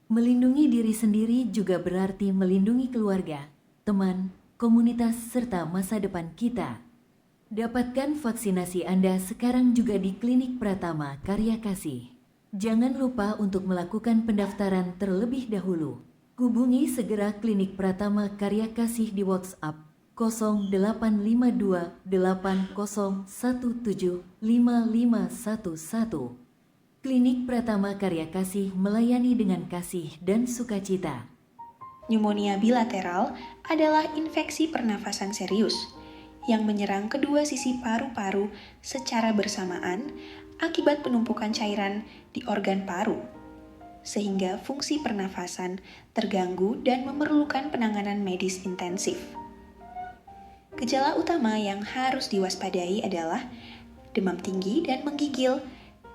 Melindungi diri sendiri juga berarti melindungi keluarga, teman, komunitas, serta masa depan kita. Dapatkan vaksinasi Anda sekarang juga di Klinik Pratama Karya Kasih. Jangan lupa untuk melakukan pendaftaran terlebih dahulu. Hubungi segera Klinik Pratama Karya Kasih di WhatsApp 0852 8017 5511. Klinik Pratama Karya Kasih melayani dengan kasih dan sukacita. Pneumonia bilateral adalah infeksi pernafasan serius yang menyerang kedua sisi paru-paru secara bersamaan akibat penumpukan cairan di organ paru, sehingga fungsi pernafasan terganggu dan memerlukan penanganan medis intensif. Gejala utama yang harus diwaspadai adalah demam tinggi dan menggigil,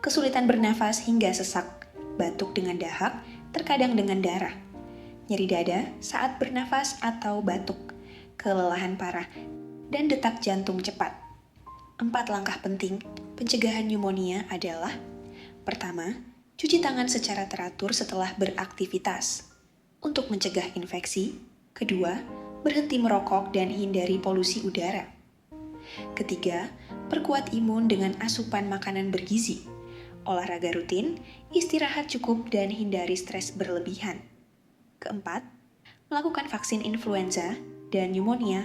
kesulitan bernafas hingga sesak, batuk dengan dahak, terkadang dengan darah, nyeri dada saat bernafas atau batuk, kelelahan parah, dan detak jantung cepat. 4 langkah penting pencegahan pneumonia adalah: pertama, cuci tangan secara teratur setelah beraktivitas untuk mencegah infeksi. Kedua, berhenti merokok dan hindari polusi udara. Ketiga, perkuat imun dengan asupan makanan bergizi, olahraga rutin, istirahat cukup, dan hindari stres berlebihan. Keempat, melakukan vaksin influenza dan pneumonia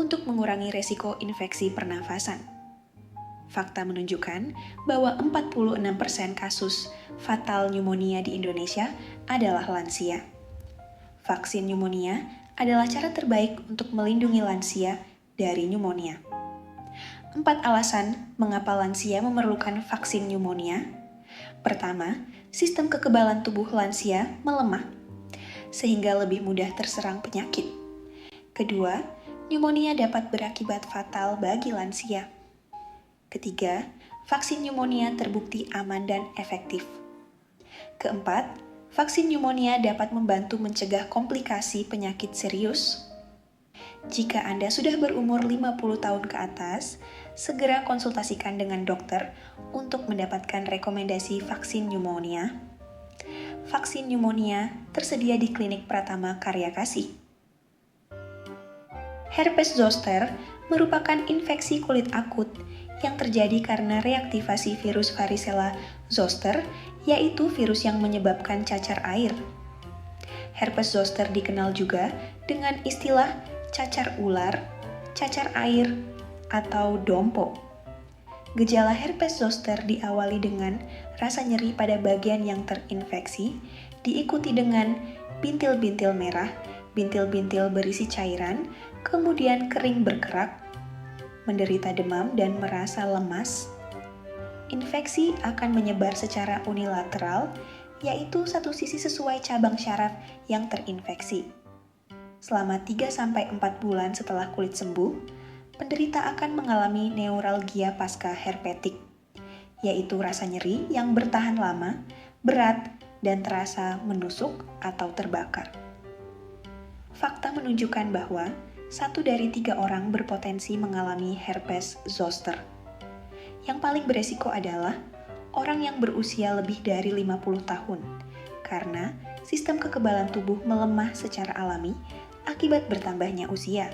untuk mengurangi resiko infeksi pernafasan. Fakta menunjukkan bahwa 46% kasus fatal pneumonia di Indonesia adalah lansia. Vaksin pneumonia adalah cara terbaik untuk melindungi lansia dari pneumonia. 4 alasan mengapa lansia memerlukan vaksin pneumonia. Pertama, sistem kekebalan tubuh lansia melemah, sehingga lebih mudah terserang penyakit. Kedua, pneumonia dapat berakibat fatal bagi lansia. Ketiga, vaksin pneumonia terbukti aman dan efektif. Keempat, vaksin pneumonia dapat membantu mencegah komplikasi penyakit serius. Jika Anda sudah berumur 50 tahun ke atas, segera konsultasikan dengan dokter untuk mendapatkan rekomendasi vaksin pneumonia. Vaksin pneumonia tersedia di Klinik Pratama Karya Kasih. Herpes zoster merupakan infeksi kulit akut yang terjadi karena reaktivasi virus varicella zoster, yaitu virus yang menyebabkan cacar air. Herpes zoster dikenal juga dengan istilah cacar ular, cacar air, atau dompo. Gejala herpes zoster diawali dengan rasa nyeri pada bagian yang terinfeksi, diikuti dengan bintil-bintil merah, bintil-bintil berisi cairan, kemudian kering berkerak, menderita demam dan merasa lemas. Infeksi akan menyebar secara unilateral, yaitu satu sisi sesuai cabang syaraf yang terinfeksi. Selama 3-4 bulan setelah kulit sembuh, penderita akan mengalami neuralgia pasca herpetik, yaitu rasa nyeri yang bertahan lama, berat, dan terasa menusuk atau terbakar. Fakta menunjukkan bahwa 1 dari 3 orang berpotensi mengalami herpes zoster. Yang paling beresiko adalah orang yang berusia lebih dari 50 tahun, karena sistem kekebalan tubuh melemah secara alami akibat bertambahnya usia.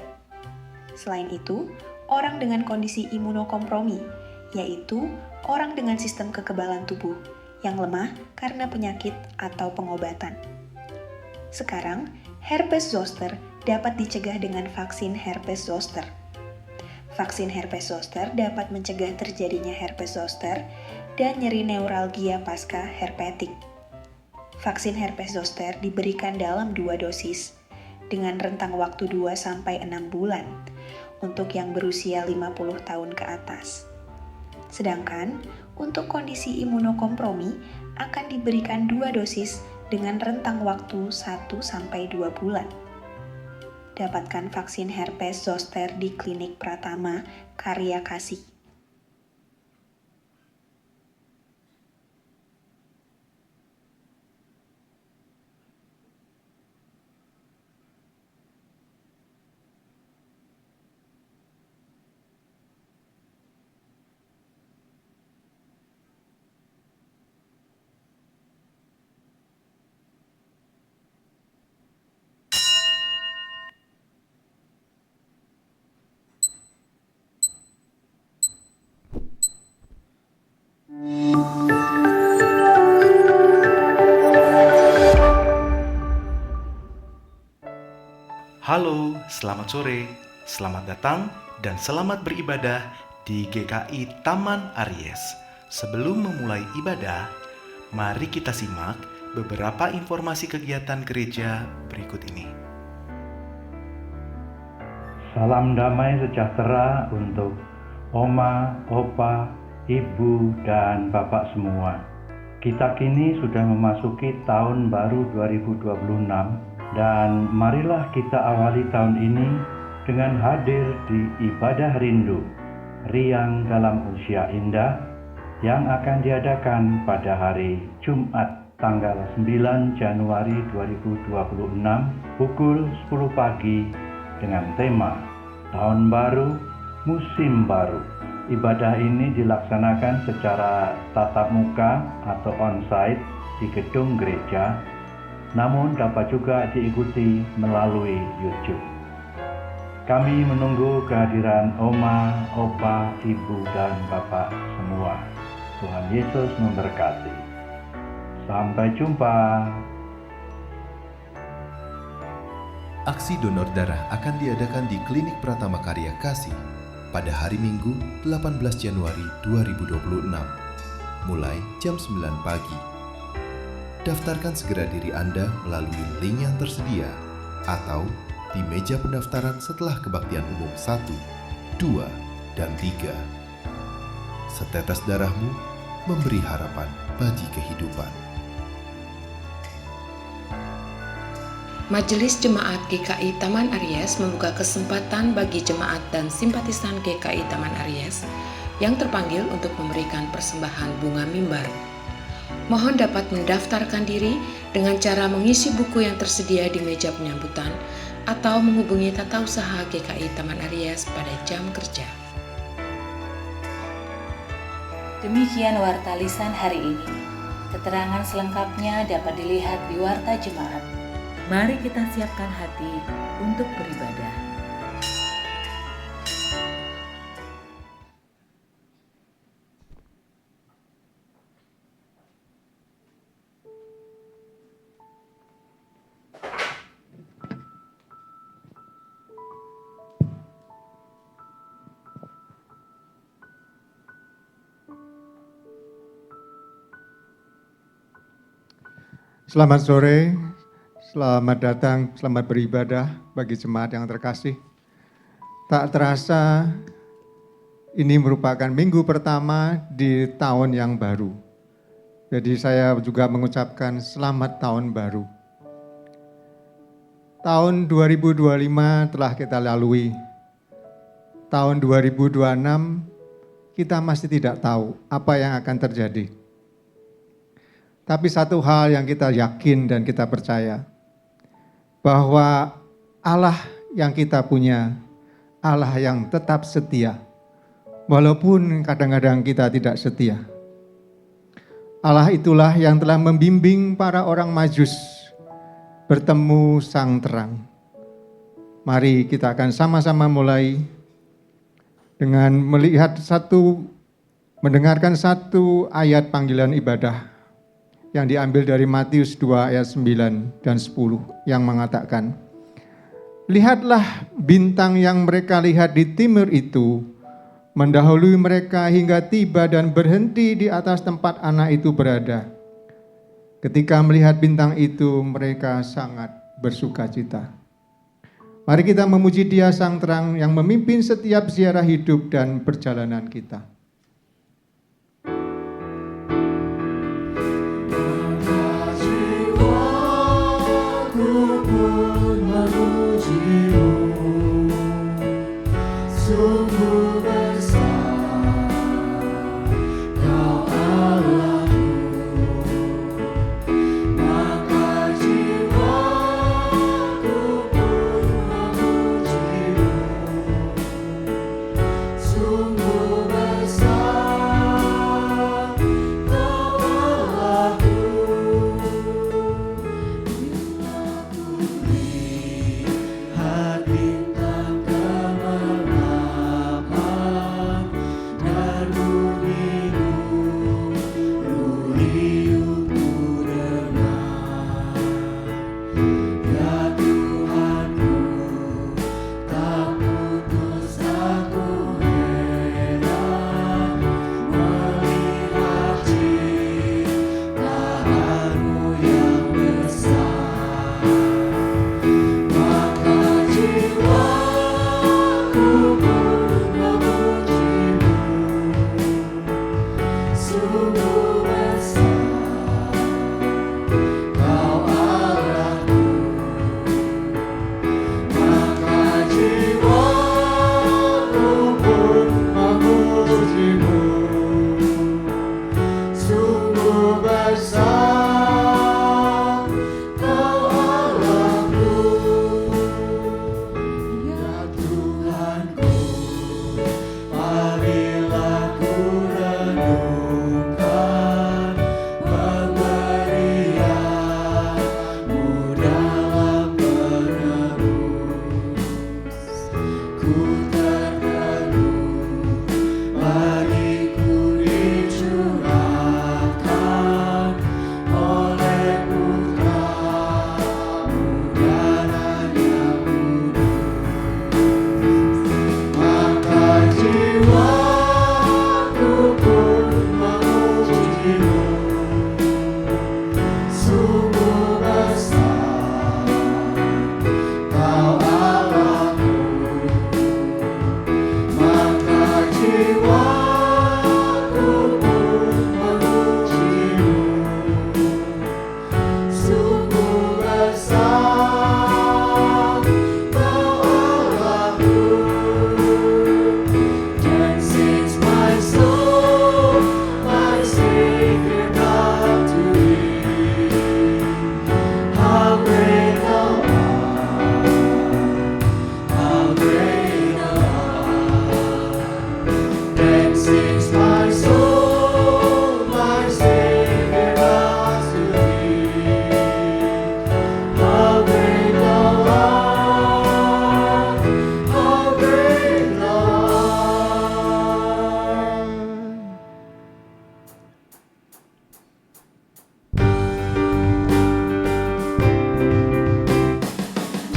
Selain itu, orang dengan kondisi imunokompromi, yaitu orang dengan sistem kekebalan tubuh yang lemah karena penyakit atau pengobatan. Sekarang, herpes zoster dapat dicegah dengan vaksin herpes zoster. Vaksin herpes zoster dapat mencegah terjadinya herpes zoster dan nyeri neuralgia pasca herpetik. Vaksin herpes zoster diberikan dalam 2 dosis dengan rentang waktu 2-6 bulan untuk yang berusia 50 tahun ke atas. Sedangkan untuk kondisi imunokompromi akan diberikan 2 dosis dengan rentang waktu 1-2 bulan. Dapatkan vaksin herpes zoster di Klinik Pratama Karya Kasih. Selamat sore, selamat datang, dan selamat beribadah di GKI Taman Aries. Sebelum memulai ibadah, mari kita simak beberapa informasi kegiatan gereja berikut ini. Salam damai sejahtera untuk Oma, Opa, Ibu, dan Bapak semua. Kita kini sudah memasuki tahun baru 2026 dan marilah kita awali tahun ini dengan hadir di ibadah rindu, riang dalam usia indah yang akan diadakan pada hari Jumat tanggal 9 Januari 2026 pukul 10 pagi dengan tema Tahun Baru, Musim Baru. Ibadah ini dilaksanakan secara tatap muka atau on-site di gedung gereja, namun dapat juga diikuti melalui YouTube. Kami menunggu kehadiran Oma, Opa, Ibu, dan Bapak semua. Tuhan Yesus memberkati. Sampai jumpa. Aksi donor darah akan diadakan di Klinik Pratama Karya Kasih pada hari Minggu 18 Januari 2026, mulai jam 9 pagi. Daftarkan segera diri Anda melalui link yang tersedia atau di meja pendaftaran setelah kebaktian umum 1, 2, dan 3. Setetes darahmu memberi harapan bagi kehidupan. Majelis Jemaat GKI Taman Aries membuka kesempatan bagi jemaat dan simpatisan GKI Taman Aries yang terpanggil untuk memberikan persembahan bunga mimbar. Mohon dapat mendaftarkan diri dengan cara mengisi buku yang tersedia di meja penyambutan atau menghubungi Tata Usaha GKI Taman Aries pada jam kerja. Demikian warta lisan hari ini. Keterangan selengkapnya dapat dilihat di Warta Jemaat. Mari kita siapkan hati untuk beribadah. Selamat sore, selamat datang, selamat beribadah bagi jemaat yang terkasih. Tak terasa ini merupakan minggu pertama di tahun yang baru. Jadi saya juga mengucapkan selamat tahun baru. Tahun 2025 telah kita lalui. Tahun 2026 kita masih tidak tahu apa yang akan terjadi. Tapi satu hal yang kita yakin dan kita percaya, bahwa Allah yang kita punya, Allah yang tetap setia, walaupun kadang-kadang kita tidak setia. Allah itulah yang telah membimbing para orang Majus bertemu sang terang. Mari kita akan sama-sama mulai dengan mendengarkan satu ayat panggilan ibadah yang diambil dari Matius 2 ayat 9 dan 10 yang mengatakan, lihatlah bintang yang mereka lihat di timur itu, mendahului mereka hingga tiba dan berhenti di atas tempat anak itu berada. Ketika melihat bintang itu, mereka sangat bersukacita. Mari kita memuji Dia sang terang yang memimpin setiap ziarah hidup dan perjalanan kita. Sungguh besar bagiku dicurahkan oleh Putra-Mu, darahnya kudus. Maka jiwaku pun memuji-Mu, sungguh besar Kau Allahku. Maka jiwaku pun memuji-Mu, sungguh besar Kau Allahku. Then sings my soul, my Savior God, to Thee. How great Thou art, how great Thou art. Then sings my soul, my Savior God, to Thee. How great Thou art, how great Thou art.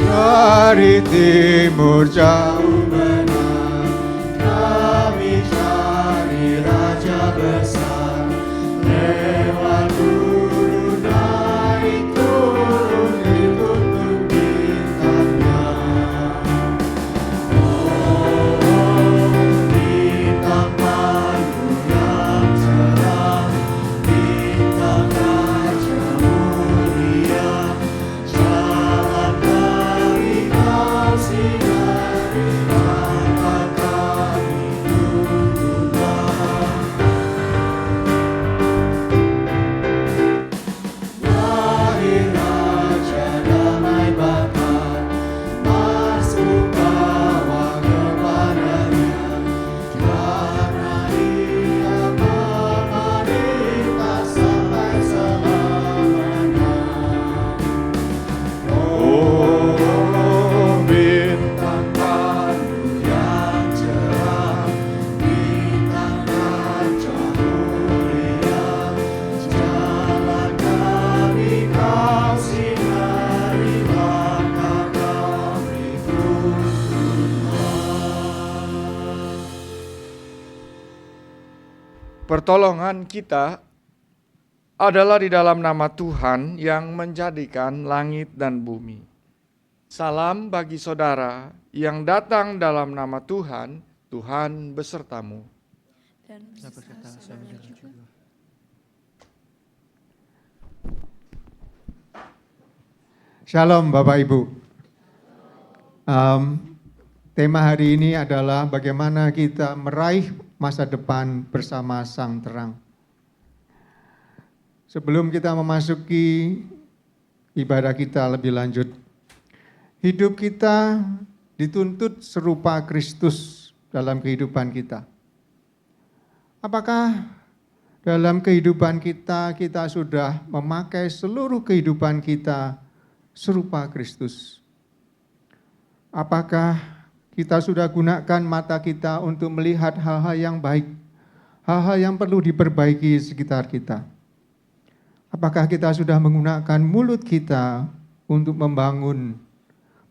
Dari timur jauh Benar, kami cari Raja besar, lewat gurun naik turun ditutup bintangnya. Oh, bintang Pandu yang cerah, bintang Raja mulia, jalan kami Kau sinari, maka kami tundukkan. Lahir Raja damai bakar, masuk bawa kepadanya, karena Ia memerintah sampai selamanya. Oh, bintang Pandu yang cerah, bintang Raja mulia, jalan kami Kau sinari, maka kami tundukkan. Pertolongan kita adalah di dalam nama Tuhan yang menjadikan langit dan bumi. Salam bagi saudara yang datang dalam nama Tuhan, Tuhan besertamu. Shalom Bapak Ibu. Tema hari ini adalah bagaimana kita meraih masa depan bersama Sang Terang. Sebelum kita memasuki ibadah kita lebih lanjut, hidup kita dituntut serupa Kristus dalam kehidupan kita. Apakah dalam kehidupan kita, kita sudah memakai seluruh kehidupan kita serupa Kristus? Apakah kita sudah gunakan mata kita untuk melihat hal-hal yang baik, hal-hal yang perlu diperbaiki di sekitar kita? Apakah kita sudah menggunakan mulut kita untuk membangun,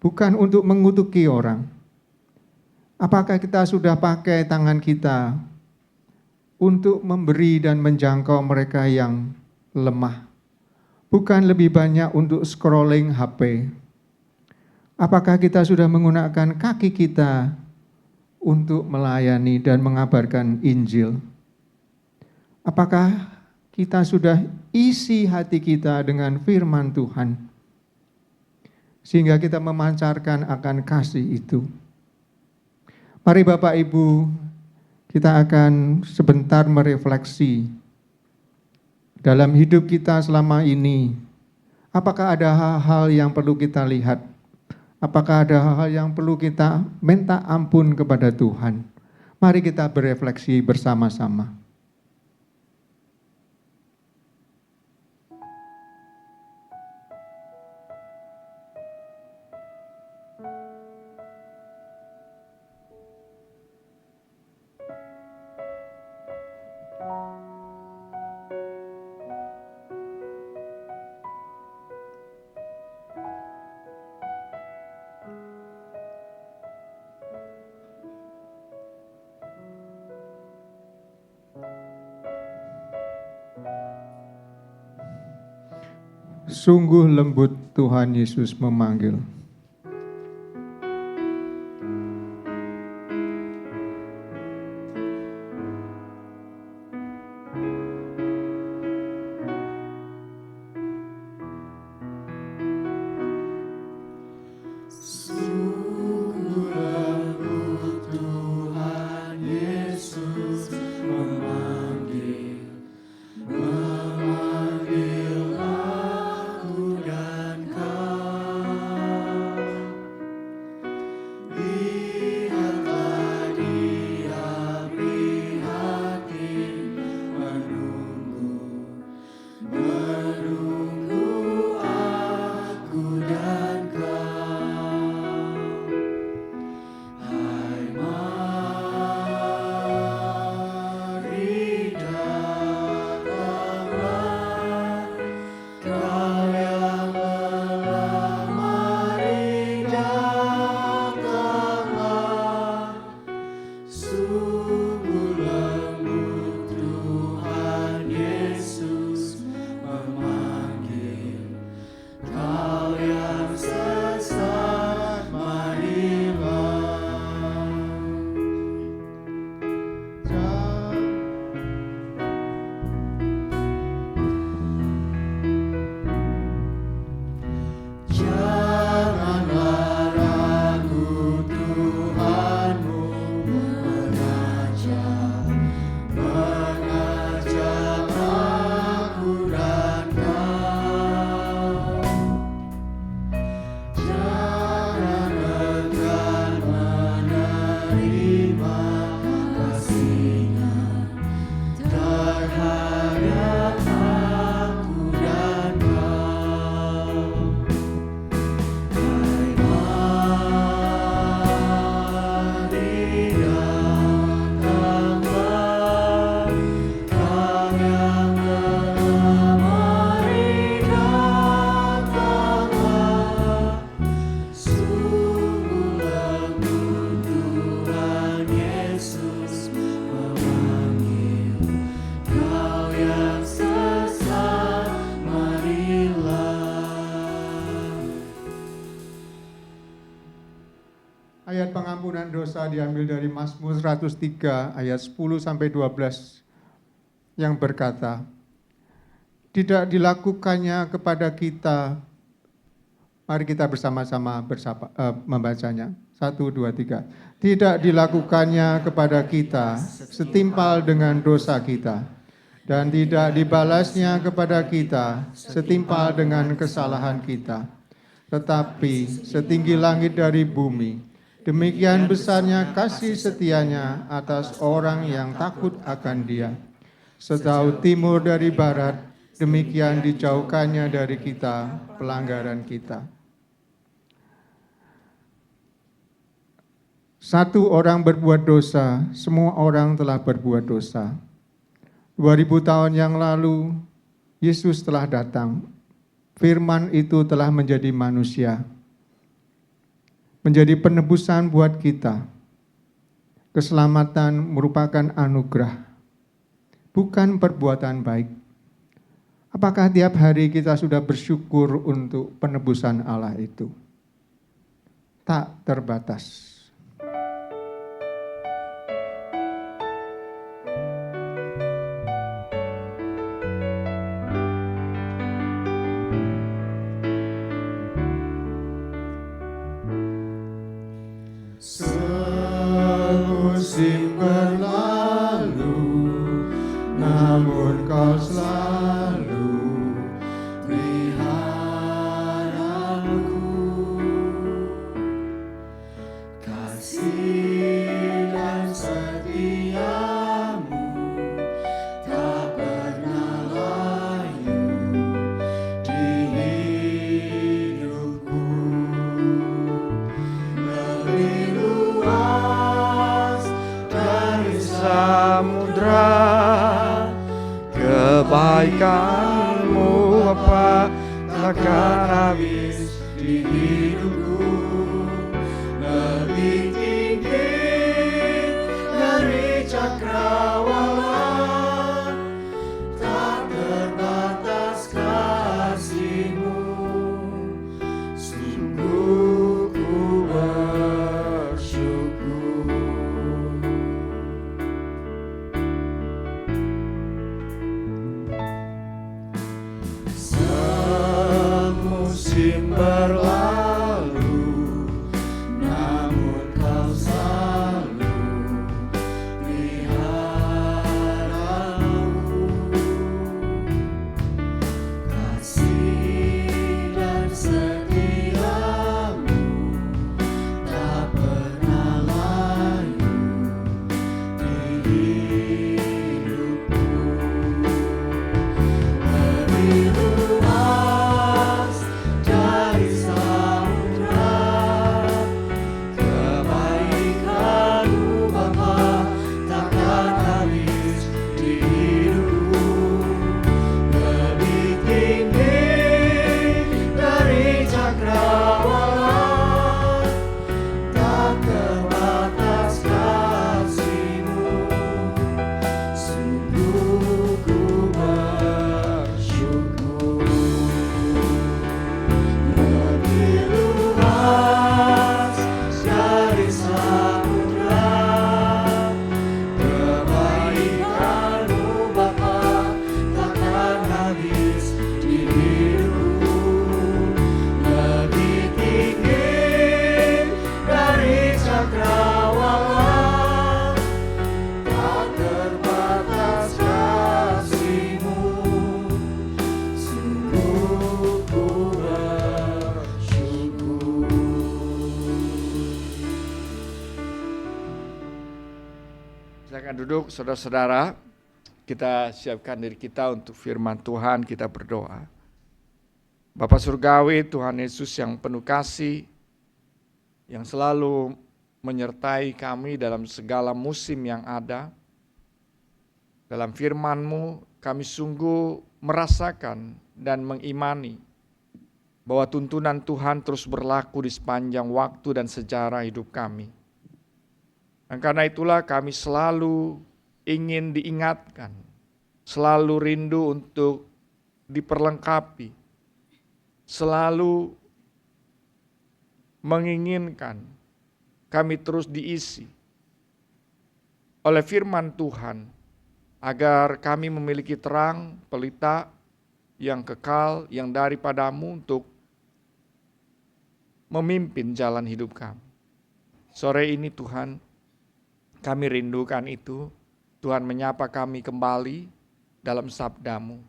bukan untuk mengutuki orang? Apakah kita sudah pakai tangan kita untuk memberi dan menjangkau mereka yang lemah, bukan lebih banyak untuk scrolling HP? Apakah kita sudah menggunakan kaki kita untuk melayani dan mengabarkan Injil? Apakah kita sudah isi hati kita dengan firman Tuhan, sehingga kita memancarkan akan kasih itu? Mari Bapak Ibu, kita akan sebentar merefleksi dalam hidup kita selama ini. Apakah ada hal-hal yang perlu kita lihat? Apakah ada hal-hal yang perlu kita minta ampun kepada Tuhan? Mari kita berefleksi bersama-sama. Sungguh lembut Tuhan Yesus memanggil. Ayat pengampunan dosa diambil dari Mazmur 103 ayat 10 sampai 12 yang berkata, tidak dilakukannya kepada kita. Mari kita bersama-sama membacanya. 1, 2, 3. Tidak dilakukannya kepada kita setimpal dengan dosa kita, dan tidak dibalasnya kepada kita setimpal dengan kesalahan kita. Tetapi setinggi langit dari bumi, demikian besarnya kasih setianya atas orang yang takut akan Dia. Sejauh timur dari barat, demikian dijauhkannya dari kita pelanggaran kita. Satu orang berbuat dosa, semua orang telah berbuat dosa. 2000 tahun yang lalu, Yesus telah datang. Firman itu telah menjadi manusia, menjadi penebusan buat kita. Keselamatan merupakan anugerah, bukan perbuatan baik. Apakah tiap hari kita sudah bersyukur untuk penebusan Allah itu? Tak terbatas. Semusim berlalu, namun Kau selalu peliharaku. Kasih dan setiamu tak pernah layu di hidupku. Lebih luas dari samudra, kebaikan-Mu Bapa takkan habis di hidupku. Lebih tinggi dari cakrawala, tak terbatas kasih-Mu berlalu, namun kau selalu peliharaku. Kasih dan setiamu tak pernah layu di hidupku. Lebih luas dari samudra, kebaikan-Mu Bapa takkan habis di hidupku. Lebih tinggi dari cakrawala, tak terbatas kasih-Mu. Sungguh ku bersyukur. Lebih luas dari samudra, kebaikan-Mu Bapa takkan habis di hidupku. Lebih tinggi dari cakrawala, tak terbatas kasih-Mu. Sungguh ku bersyukur. Silakan duduk saudara-saudara. Kita siapkan diri kita untuk firman Tuhan, kita berdoa. Bapa Surgawi, Tuhan Yesus yang penuh kasih, yang selalu menyertai kami dalam segala musim yang ada. Dalam firman-Mu kami sungguh merasakan dan mengimani bahwa tuntunan Tuhan terus berlaku di sepanjang waktu dan sejarah hidup kami. Dan karena itulah kami selalu ingin diingatkan, selalu rindu untuk diperlengkapi, selalu menginginkan kami terus diisi oleh firman Tuhan, agar kami memiliki terang pelita yang kekal, yang daripada-Mu untuk memimpin jalan hidup kami. Sore ini Tuhan, kami rindukan itu. Tuhan menyapa kami kembali dalam sabda-Mu.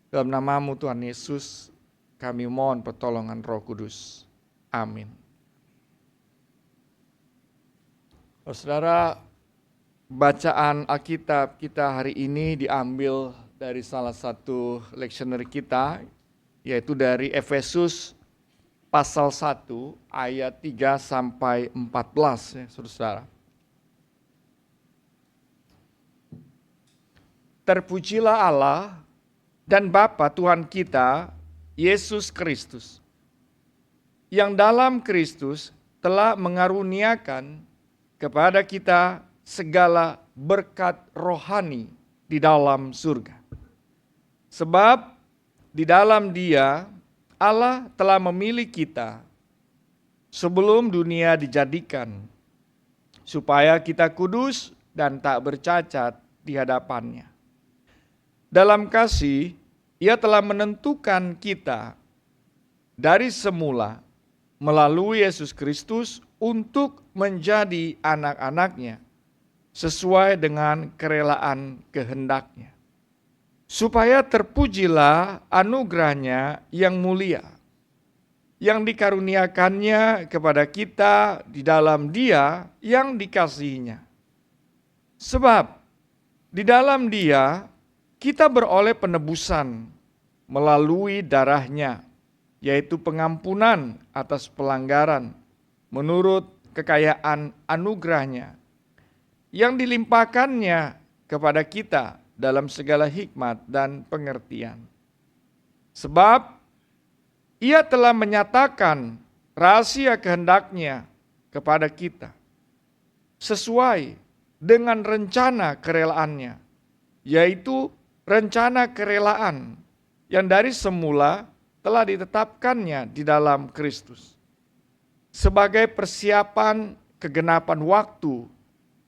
Dalam nama-Mu Tuhan Yesus, kami mohon pertolongan Roh Kudus. Amin. Saudara, bacaan Alkitab kita hari ini diambil dari salah satu leksioner kita, yaitu dari Efesus pasal 1 ayat 3 sampai 14 ya, Saudara. Terpujilah Allah dan Bapa Tuhan kita, Yesus Kristus, yang dalam Kristus telah mengaruniakan kepada kita segala berkat rohani di dalam surga. Sebab di dalam Dia Allah telah memilih kita sebelum dunia dijadikan, supaya kita kudus dan tak bercacat di hadapan-Nya. Dalam kasih, Ia telah menentukan kita dari semula melalui Yesus Kristus untuk menjadi anak-anak-Nya sesuai dengan kerelaan kehendak-Nya. Supaya terpujilah anugerah-Nya yang mulia, yang dikaruniakannya kepada kita di dalam Dia yang dikasihinya. Sebab di dalam Dia kita beroleh penebusan melalui darah-Nya, yaitu pengampunan atas pelanggaran menurut kekayaan anugerah-Nya yang dilimpahkan-Nya kepada kita dalam segala hikmat dan pengertian. Sebab Ia telah menyatakan rahasia kehendak-Nya kepada kita sesuai dengan rencana kerelaan-Nya, yaitu rencana kerelaan yang dari semula telah ditetapkannya di dalam Kristus sebagai persiapan kegenapan waktu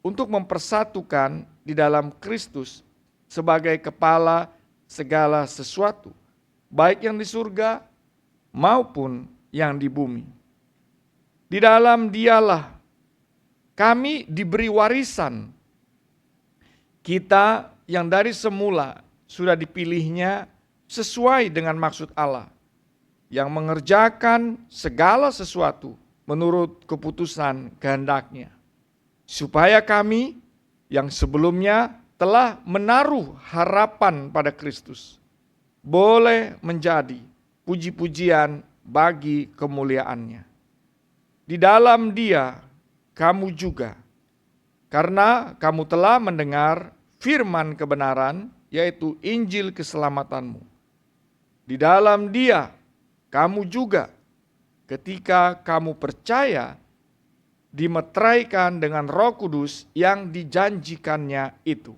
untuk mempersatukan di dalam Kristus sebagai kepala segala sesuatu, baik yang di surga maupun yang di bumi. Di dalam Dialah kami diberi warisan. Kita yang dari semula sudah dipilihnya sesuai dengan maksud Allah, yang mengerjakan segala sesuatu menurut keputusan kehendak-Nya, supaya kami yang sebelumnya telah menaruh harapan pada Kristus boleh menjadi puji-pujian bagi kemuliaan-Nya. Di dalam Dia kamu juga, karena kamu telah mendengar firman kebenaran, yaitu Injil keselamatanmu. Di dalam Dia kamu juga, ketika kamu percaya, dimeteraikan dengan Roh Kudus yang dijanjikannya itu.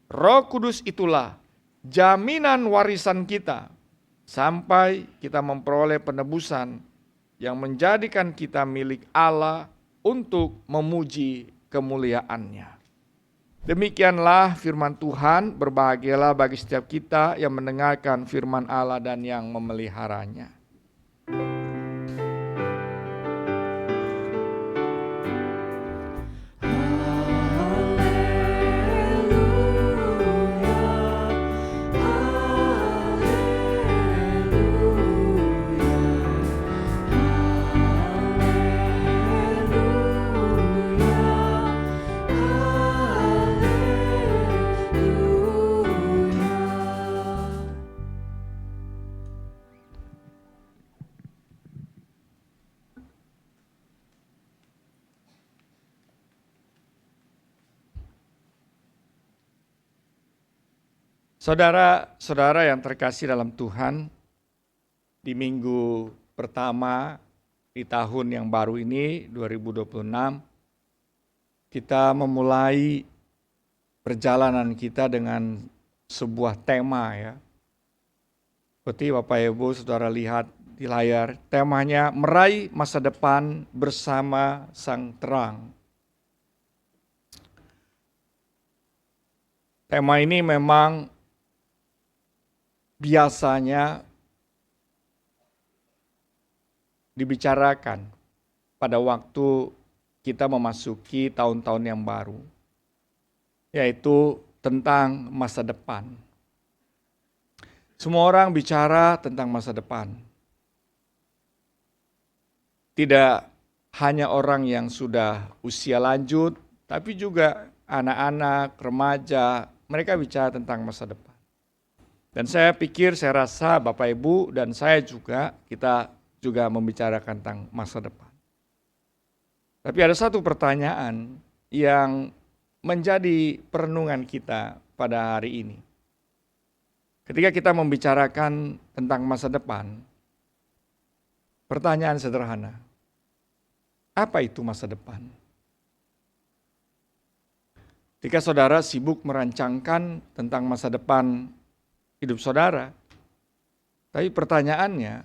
Roh Kudus itulah jaminan warisan kita sampai kita memperoleh penebusan yang menjadikan kita milik Allah untuk memuji kemuliaan-Nya. Demikianlah firman Tuhan, berbahagialah bagi setiap kita yang mendengarkan firman Allah dan yang memeliharanya. Saudara-saudara yang terkasih dalam Tuhan, di minggu pertama di tahun yang baru ini, 2026, kita memulai perjalanan kita dengan sebuah tema ya. Seperti Bapak Ibu Saudara lihat di layar, temanya meraih masa depan bersama Sang Terang. Tema ini memang biasanya dibicarakan pada waktu kita memasuki tahun-tahun yang baru, yaitu tentang masa depan. Semua orang bicara tentang masa depan. Tidak hanya orang yang sudah usia lanjut, tapi juga anak-anak, remaja, mereka bicara tentang masa depan. Dan saya pikir, saya rasa Bapak Ibu dan saya juga, kita juga membicarakan tentang masa depan. Tapi ada satu pertanyaan yang menjadi perenungan kita pada hari ini. Ketika kita membicarakan tentang masa depan, pertanyaan sederhana, apa itu masa depan? Ketika saudara sibuk merancangkan tentang masa depan hidup saudara, tapi pertanyaannya,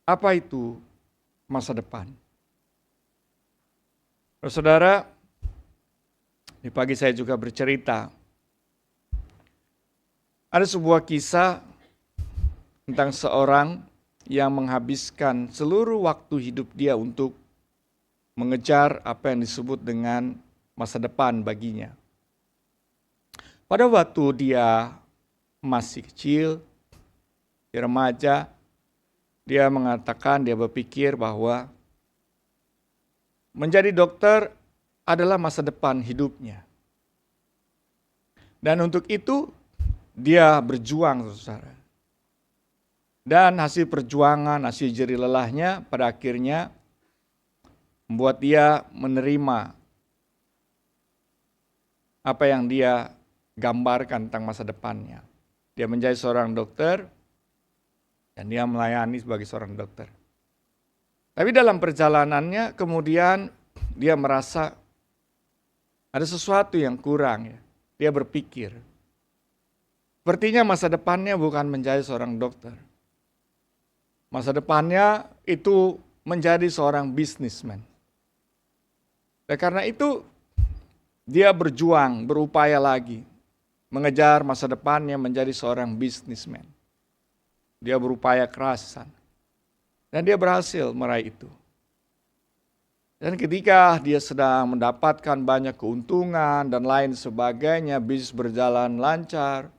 apa itu masa depan? Saudara, di pagi saya juga bercerita, ada sebuah kisah tentang seorang yang menghabiskan seluruh waktu hidup dia untuk mengejar apa yang disebut dengan masa depan baginya. Pada waktu dia masih kecil, dia remaja, dia mengatakan, dia berpikir bahwa menjadi dokter adalah masa depan hidupnya. Dan untuk itu dia berjuang, saudara. Dan hasil perjuangan, hasil jerih lelahnya pada akhirnya membuat dia menerima apa yang dia gambarkan tentang masa depannya. Dia menjadi seorang dokter dan dia melayani sebagai seorang dokter. Tapi dalam perjalanannya kemudian dia merasa ada sesuatu yang kurang ya. Dia berpikir, sepertinya masa depannya bukan menjadi seorang dokter. Masa depannya itu menjadi seorang bisnismen. Dan karena itu dia berjuang, berupaya lagi mengejar masa depannya menjadi seorang bisnismen. Dia berupaya keras. Dan dia berhasil meraih itu. Dan ketika dia sedang mendapatkan banyak keuntungan dan lain sebagainya, bisnis berjalan lancar,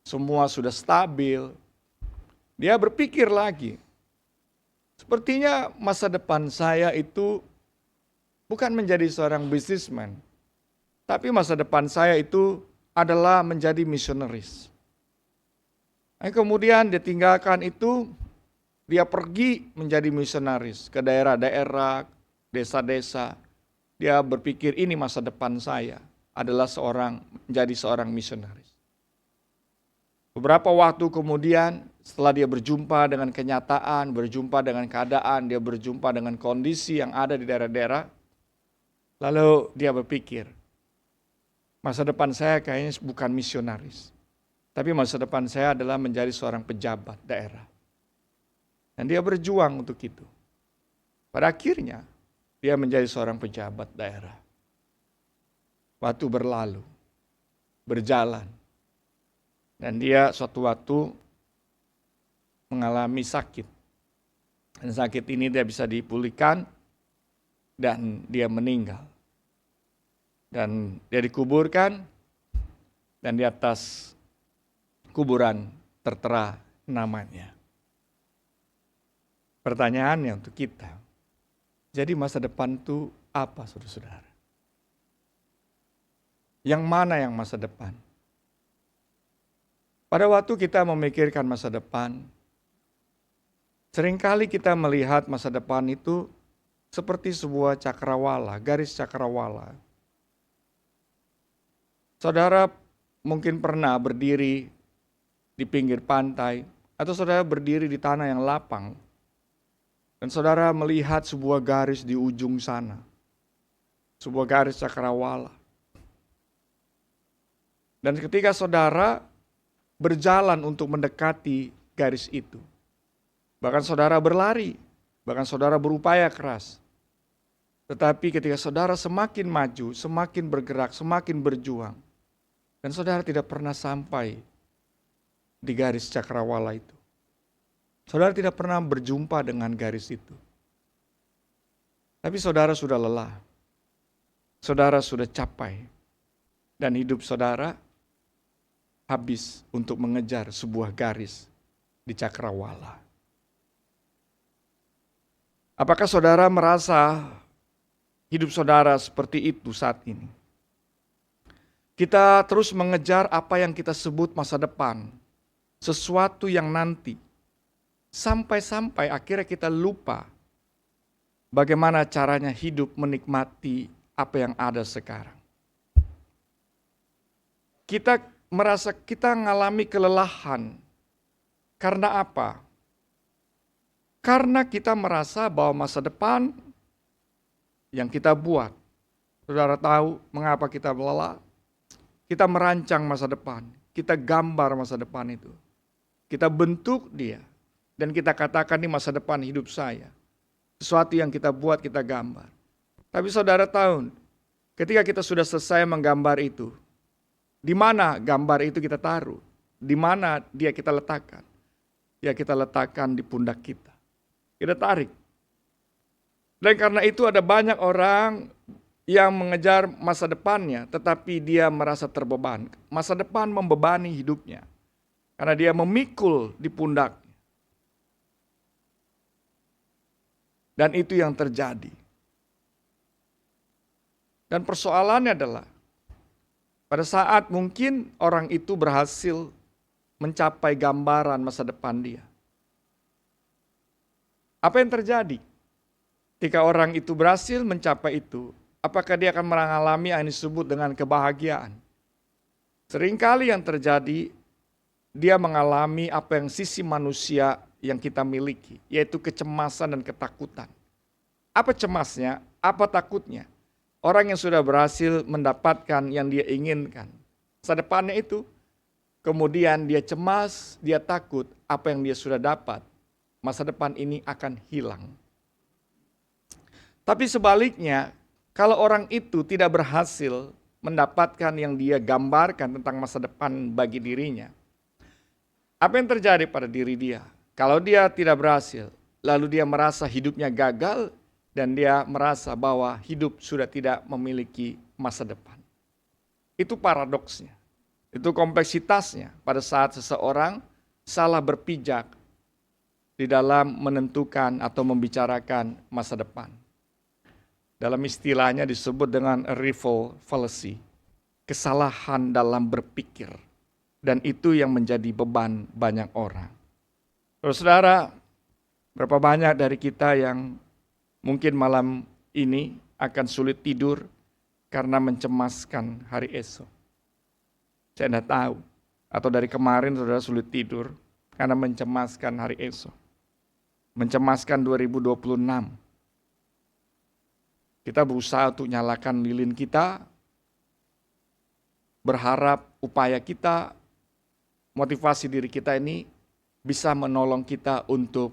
semua sudah stabil, dia berpikir lagi, sepertinya masa depan saya itu bukan menjadi seorang businessman, tapi masa depan saya itu adalah menjadi misionaris. Dan kemudian dia tinggalkan itu, dia pergi menjadi misionaris ke daerah-daerah, desa-desa. Dia berpikir ini masa depan saya adalah menjadi seorang misionaris. Beberapa waktu kemudian setelah dia berjumpa dengan kenyataan, berjumpa dengan keadaan, dia berjumpa dengan kondisi yang ada di daerah-daerah, lalu dia berpikir, masa depan saya kayaknya bukan misionaris, tapi masa depan saya adalah menjadi seorang pejabat daerah. Dan dia berjuang untuk itu. Pada akhirnya, dia menjadi seorang pejabat daerah. Waktu berlalu, berjalan, dan dia suatu waktu mengalami sakit. Dan sakit ini dia bisa dipulihkan, dan dia meninggal. Dan dia dikuburkan, dan di atas kuburan tertera namanya. Pertanyaannya untuk kita, jadi masa depan itu apa, saudara-saudara? Yang mana yang masa depan? Pada waktu kita memikirkan masa depan, seringkali kita melihat masa depan itu seperti sebuah cakrawala, garis cakrawala. Saudara mungkin pernah berdiri di pinggir pantai, atau saudara berdiri di tanah yang lapang, dan saudara melihat sebuah garis di ujung sana. Sebuah garis cakrawala. Dan ketika saudara berjalan untuk mendekati garis itu, bahkan saudara berlari, bahkan saudara berupaya keras. Tetapi ketika saudara semakin maju, semakin bergerak, semakin berjuang, dan saudara tidak pernah sampai di garis cakrawala itu. Saudara tidak pernah berjumpa dengan garis itu. Tapi saudara sudah lelah. Saudara sudah capai. Dan hidup saudara habis untuk mengejar sebuah garis di cakrawala. Apakah saudara merasa hidup saudara seperti itu saat ini? Kita terus mengejar apa yang kita sebut masa depan. Sesuatu yang nanti. Sampai-sampai akhirnya kita lupa bagaimana caranya hidup menikmati apa yang ada sekarang. Kita merasa kita mengalami kelelahan. Karena apa? Karena kita merasa bahwa masa depan yang kita buat, saudara tahu mengapa kita lelah? Kita merancang masa depan, kita gambar masa depan itu. Kita bentuk dia. Dan kita katakan ini masa depan hidup saya. Sesuatu yang kita buat, kita gambar. Tapi saudara tahu, ketika kita sudah selesai menggambar itu, di mana gambar itu kita taruh? Di mana dia kita letakkan? Ya kita letakkan di pundak kita. Kita tarik. Dan karena itu ada banyak orang yang mengejar masa depannya, tetapi dia merasa terbeban. Masa depan membebani hidupnya. Karena dia memikul di pundak. Dan itu yang terjadi. Dan persoalannya adalah, pada saat mungkin orang itu berhasil mencapai gambaran masa depan dia. Apa yang terjadi? Ketika orang itu berhasil mencapai itu, apakah dia akan mengalami yang disebut dengan kebahagiaan? Seringkali yang terjadi, dia mengalami apa yang sisi manusia yang kita miliki, yaitu kecemasan dan ketakutan. Apa cemasnya? Apa takutnya? Orang yang sudah berhasil mendapatkan yang dia inginkan, masa depannya itu, kemudian dia cemas, dia takut apa yang dia sudah dapat, masa depan ini akan hilang. Tapi sebaliknya, kalau orang itu tidak berhasil mendapatkan yang dia gambarkan tentang masa depan bagi dirinya, apa yang terjadi pada diri dia? Kalau dia tidak berhasil, lalu dia merasa hidupnya gagal, dan dia merasa bahwa hidup sudah tidak memiliki masa depan. Itu paradoksnya, itu kompleksitasnya pada saat seseorang salah berpijak di dalam menentukan atau membicarakan masa depan. Dalam istilahnya disebut dengan arrival fallacy, kesalahan dalam berpikir. Dan itu yang menjadi beban banyak orang. Saudara, berapa banyak dari kita yang mungkin malam ini akan sulit tidur karena mencemaskan hari esok. Saya tidak tahu, atau dari kemarin saudara sulit tidur karena mencemaskan hari esok. Mencemaskan 2026. Kita berusaha untuk nyalakan lilin kita, berharap upaya kita, motivasi diri kita ini bisa menolong kita untuk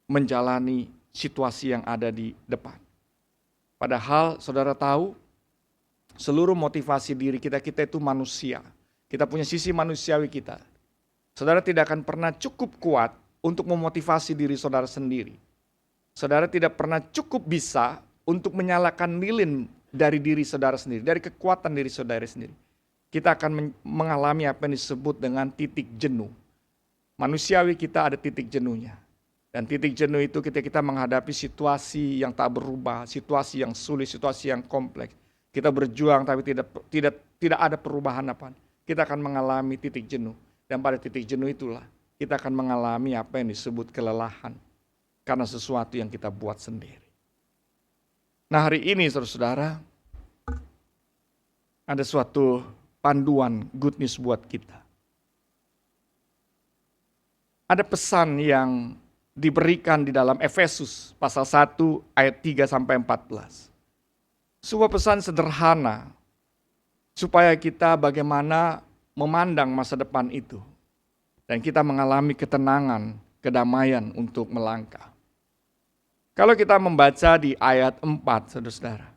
menjalani situasi yang ada di depan. Padahal saudara tahu, seluruh motivasi diri kita itu manusia. Kita punya sisi manusiawi kita. Saudara tidak akan pernah cukup kuat untuk memotivasi diri saudara sendiri. Saudara tidak pernah cukup bisa untuk menyalakan lilin dari diri saudara sendiri, dari kekuatan diri saudara sendiri. Kita akan mengalami apa yang disebut dengan titik jenuh. Manusiawi kita ada titik jenuhnya. Dan titik jenuh itu ketika kita menghadapi situasi yang tak berubah, situasi yang sulit, situasi yang kompleks. Kita berjuang tapi tidak ada perubahan apa. Kita akan mengalami titik jenuh. Dan pada titik jenuh itulah kita akan mengalami apa yang disebut kelelahan. Karena sesuatu yang kita buat sendiri. Nah, hari ini saudara-saudara, ada suatu panduan good news buat kita. Ada pesan yang diberikan di dalam Efesus pasal 1 ayat 3 sampai 14. Sebuah pesan sederhana supaya kita bagaimana memandang masa depan itu. Dan kita mengalami ketenangan, kedamaian untuk melangkah. Kalau kita membaca di ayat 4, saudara-saudara,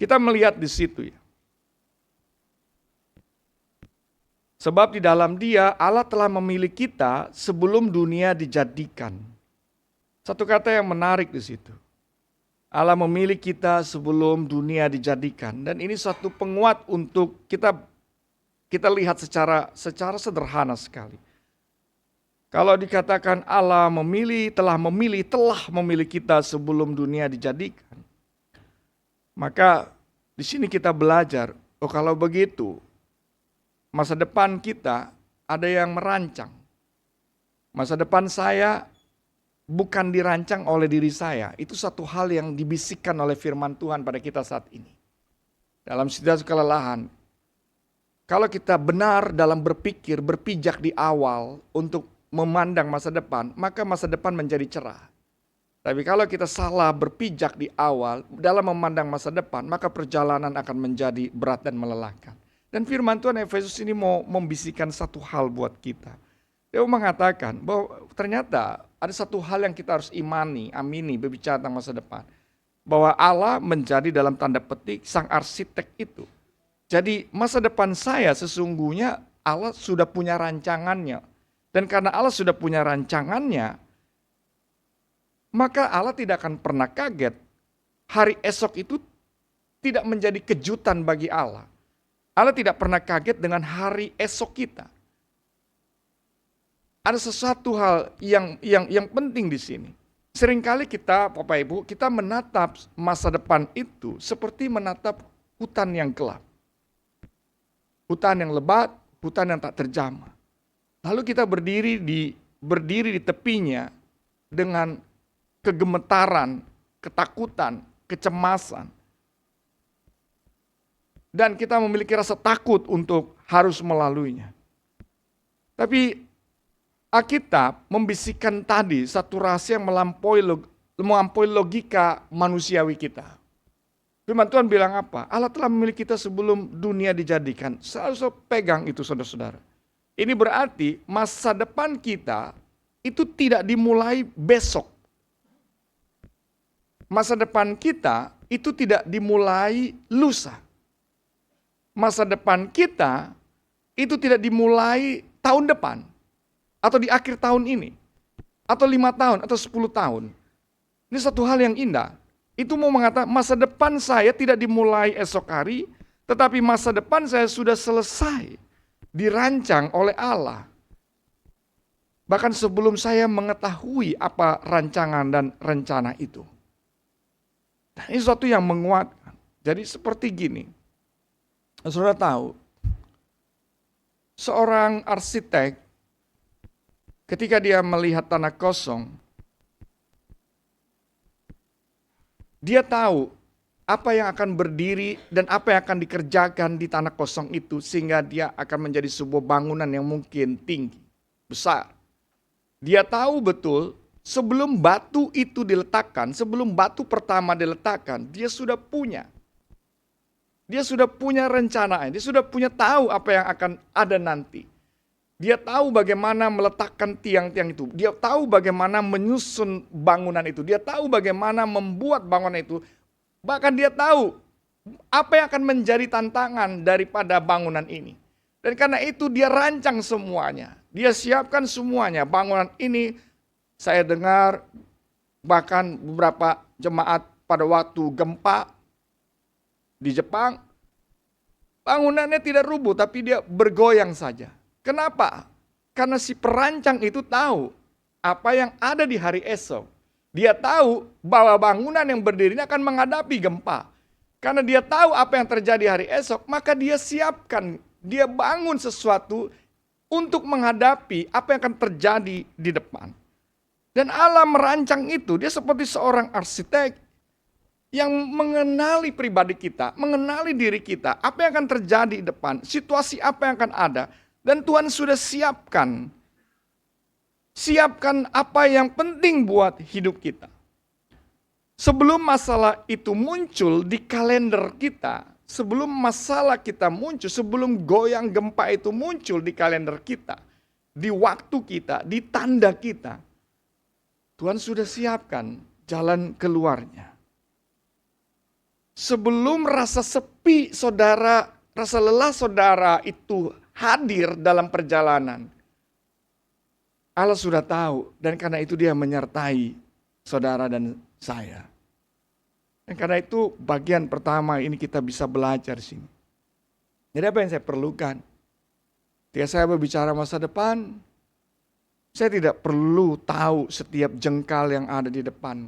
kita melihat di situ ya. Sebab di dalam Dia Allah telah memilih kita sebelum dunia dijadikan. Satu kata yang menarik di situ. Allah memilih kita sebelum dunia dijadikan, dan ini suatu penguat untuk kita lihat secara sederhana sekali. Kalau dikatakan Allah telah memilih kita sebelum dunia dijadikan, maka di sini kita belajar, oh kalau begitu, masa depan kita ada yang merancang. Masa depan saya bukan dirancang oleh diri saya. Itu satu hal yang dibisikkan oleh firman Tuhan pada kita saat ini. Dalam situasi kelelahan, kalau kita benar dalam berpikir, berpijak di awal untuk memandang masa depan, maka masa depan menjadi cerah. Tapi kalau kita salah berpijak di awal dalam memandang masa depan, maka perjalanan akan menjadi berat dan melelahkan. Dan firman Tuhan Efesus ini mau membisikkan satu hal buat kita. Dia mengatakan bahwa ternyata ada satu hal yang kita harus amini berbicara tentang masa depan. Bahwa Allah menjadi dalam tanda petik sang arsitek itu. Jadi masa depan saya sesungguhnya Allah sudah punya rancangannya. Dan karena Allah sudah punya rancangannya, maka Allah tidak akan pernah kaget. Hari esok itu tidak menjadi kejutan bagi Allah. Allah tidak pernah kaget dengan hari esok kita. Ada sesuatu hal yang penting di sini. Seringkali kita, Bapak Ibu, kita menatap masa depan itu seperti menatap hutan yang gelap. Hutan yang lebat, hutan yang tak terjamah. Lalu kita berdiri di tepinya dengan kegemetaran, ketakutan, kecemasan. Dan kita memiliki rasa takut untuk harus melaluinya. Tapi Alkitab membisikkan tadi satu rahasia yang melampaui logika manusiawi kita. Firman Tuhan bilang apa? Allah telah memilih kita sebelum dunia dijadikan. Selalu pegang itu saudara-saudara. Ini berarti masa depan kita itu tidak dimulai besok. Masa depan kita itu tidak dimulai lusa. Masa depan kita itu tidak dimulai tahun depan atau di akhir tahun ini. atau 5 tahun, atau 10 tahun. Ini satu hal yang indah. Itu mau mengatakan masa depan saya tidak dimulai esok hari, tetapi masa depan saya sudah selesai, dirancang oleh Allah. Bahkan sebelum saya mengetahui apa rancangan dan rencana itu. Dan ini sesuatu yang menguatkan. Jadi seperti gini, saudara tahu, seorang arsitek ketika dia melihat tanah kosong, dia tahu apa yang akan berdiri dan apa yang akan dikerjakan di tanah kosong itu sehingga dia akan menjadi sebuah bangunan yang mungkin tinggi, besar. Dia tahu betul sebelum batu itu diletakkan, sebelum batu pertama diletakkan, dia sudah punya. Dia sudah punya rencana, dia sudah punya tahu apa yang akan ada nanti. Dia tahu bagaimana meletakkan tiang-tiang itu. Dia tahu bagaimana menyusun bangunan itu. Dia tahu bagaimana membuat bangunan itu. Bahkan dia tahu apa yang akan menjadi tantangan daripada bangunan ini. Dan karena itu dia rancang semuanya. Dia siapkan semuanya. Bangunan ini saya dengar bahkan beberapa jemaat pada waktu gempa di Jepang, bangunannya tidak rubuh tapi dia bergoyang saja. Kenapa? Karena si perancang itu tahu apa yang ada di hari esok. Dia tahu bahwa bangunan yang berdiri ini akan menghadapi gempa. Karena dia tahu apa yang terjadi hari esok, maka dia siapkan, dia bangun sesuatu untuk menghadapi apa yang akan terjadi di depan. Dan Allah merancang itu, dia seperti seorang arsitek yang mengenali pribadi kita, mengenali diri kita, apa yang akan terjadi di depan, situasi apa yang akan ada. Dan Tuhan sudah siapkan apa yang penting buat hidup kita. Sebelum masalah itu muncul di kalender kita, sebelum masalah kita muncul, sebelum goyang gempa itu muncul di kalender kita, di waktu kita, di tanda kita, Tuhan sudah siapkan jalan keluarnya. Sebelum rasa sepi saudara, rasa lelah saudara itu hadir dalam perjalanan, Allah sudah tahu dan karena itu dia menyertai saudara dan saya. Dan karena itu bagian pertama ini kita bisa belajar sini. Jadi apa yang saya perlukan? Ketika saya berbicara masa depan, saya tidak perlu tahu setiap jengkal yang ada di depan.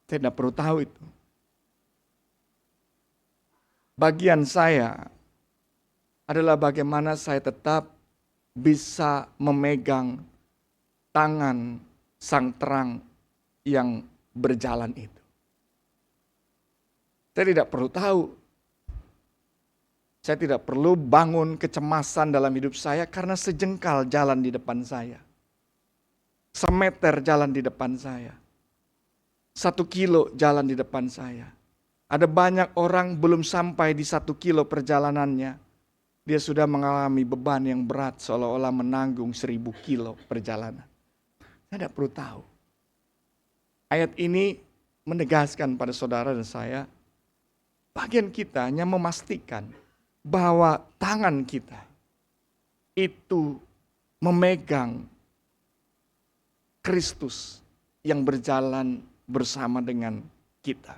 Saya tidak perlu tahu itu. Bagian saya adalah bagaimana saya tetap bisa memegang tangan sang terang yang berjalan itu. Saya tidak perlu tahu. Saya tidak perlu bangun kecemasan dalam hidup saya karena sejengkal jalan di depan saya. Semeter jalan di depan saya. 1 kilo jalan di depan saya. Ada banyak orang belum sampai di 1 kilo perjalanannya. Dia sudah mengalami beban yang berat seolah-olah menanggung 1000 kilo perjalanan. Saya tidak perlu tahu. Ayat ini menegaskan pada saudara dan saya, bagian kita hanya memastikan bahwa tangan kita itu memegang Kristus yang berjalan bersama dengan kita.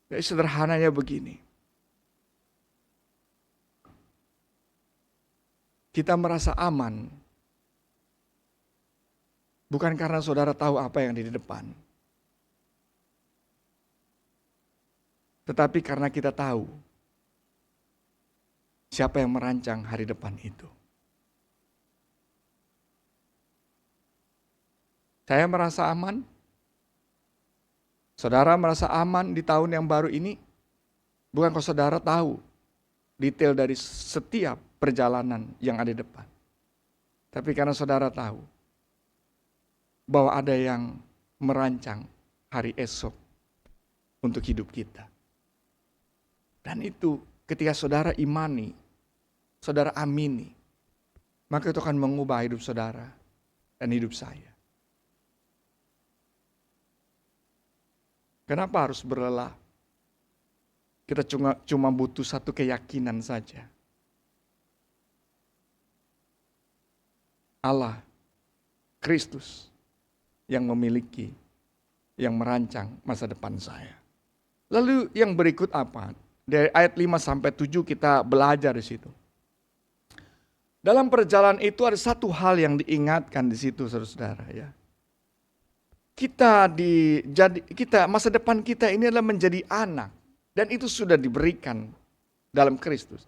Jadi sederhananya begini. Kita merasa aman bukan karena saudara tahu apa yang ada di depan. Tetapi karena kita tahu siapa yang merancang hari depan itu. Saya merasa aman. Saudara merasa aman di tahun yang baru ini. Bukan kalau saudara tahu detail dari setiap perjalanan yang ada di depan. Tapi karena saudara tahu bahwa ada yang merancang hari esok untuk hidup kita. Dan itu ketika saudara imani, saudara amini, maka itu akan mengubah hidup saudara dan hidup saya. Kenapa harus berlelah? Kita cuma butuh satu keyakinan saja. Allah Kristus yang memiliki, yang merancang masa depan saya. Lalu yang berikut apa? Dari ayat 5 sampai 7 kita belajar di situ. Dalam perjalanan itu ada satu hal yang diingatkan di situ, saudara-saudara ya. Kita masa depan kita ini adalah menjadi anak, dan itu sudah diberikan dalam Kristus.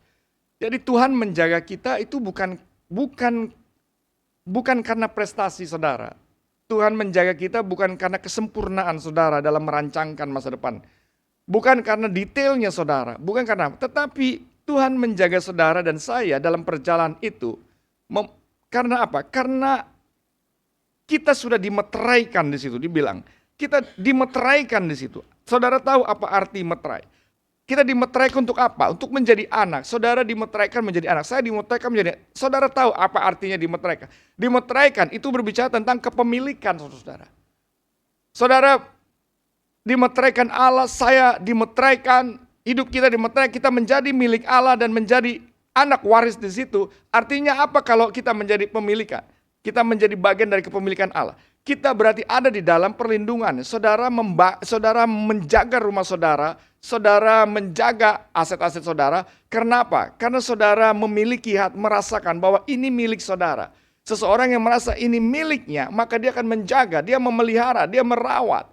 Jadi Tuhan menjaga kita itu bukan karena prestasi saudara. Tuhan menjaga kita bukan karena kesempurnaan saudara dalam merancangkan masa depan. Bukan karena detailnya saudara, bukan karena, tetapi Tuhan menjaga saudara dan saya dalam perjalanan itu. Karena apa? Karena kita sudah dimeteraikan di situ, dibilang. Kita dimeteraikan di situ. Saudara tahu apa arti meterai? Kita dimeteraikan untuk apa? Untuk menjadi anak. Saudara dimeteraikan menjadi anak. Saya dimeteraikan menjadi anak. Saudara tahu apa artinya dimeteraikan? Dimeteraikan itu berbicara tentang kepemilikan saudara. Saudara dimeteraikan Allah, saya dimeteraikan, hidup kita dimeteraikan, kita menjadi milik Allah dan menjadi anak waris di situ. Artinya apa kalau kita menjadi pemilikan? Kita menjadi bagian dari kepemilikan Allah. Kita berarti ada di dalam perlindungan. Saudara menjaga rumah saudara, saudara menjaga aset-aset saudara. Karena apa? Karena saudara memiliki merasakan bahwa ini milik saudara. Seseorang yang merasa ini miliknya, maka dia akan menjaga, dia memelihara, dia merawat,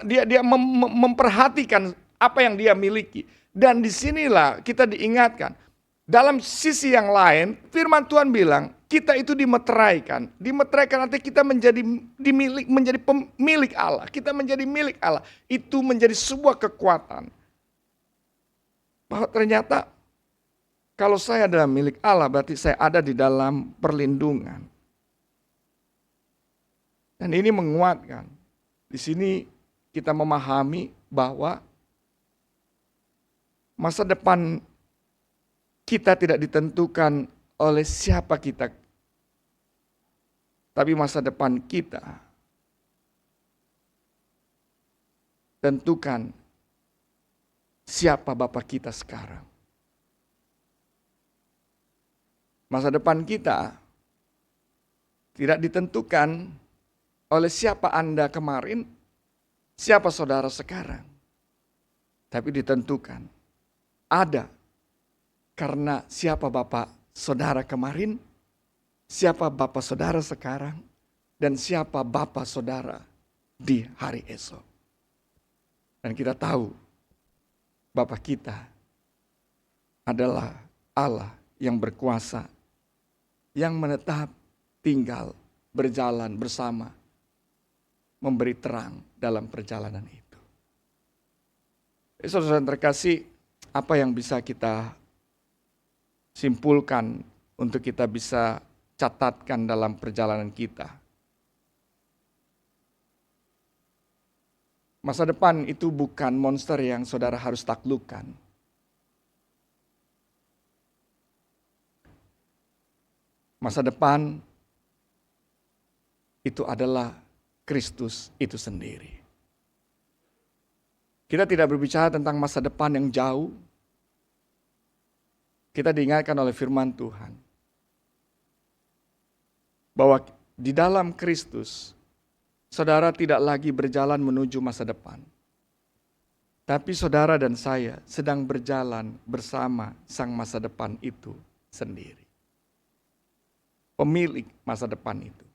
dia memperhatikan apa yang dia miliki. Dan disinilah kita diingatkan. Dalam sisi yang lain, firman Tuhan bilang, kita itu dimeteraikan. Dimeteraikan artinya kita menjadi pemilik Allah. Kita menjadi milik Allah. Itu menjadi sebuah kekuatan. Bahwa ternyata kalau saya adalah milik Allah, berarti saya ada di dalam perlindungan. Dan ini menguatkan. Di sini kita memahami bahwa masa depan kita tidak ditentukan oleh siapa kita, tapi masa depan kita tentukan siapa Bapa kita sekarang. Masa depan kita tidak ditentukan oleh siapa Anda kemarin, siapa saudara sekarang, tapi ditentukan ada karena siapa Bapak saudara kemarin, siapa Bapak saudara sekarang, dan siapa Bapak saudara di hari esok. Dan kita tahu Bapak kita adalah Allah yang berkuasa, yang menetap, tinggal, berjalan bersama, memberi terang dalam perjalanan itu. Saudara terkasih, apa yang bisa kita simpulkan untuk kita bisa catatkan dalam perjalanan kita? Masa depan itu bukan monster yang saudara harus taklukkan. Masa depan itu adalah Kristus itu sendiri. Kita tidak berbicara tentang masa depan yang jauh. Kita diingatkan oleh firman Tuhan bahwa di dalam Kristus saudara tidak lagi berjalan menuju masa depan. Tapi saudara dan saya sedang berjalan bersama sang masa depan itu sendiri. Pemilik masa depan itu.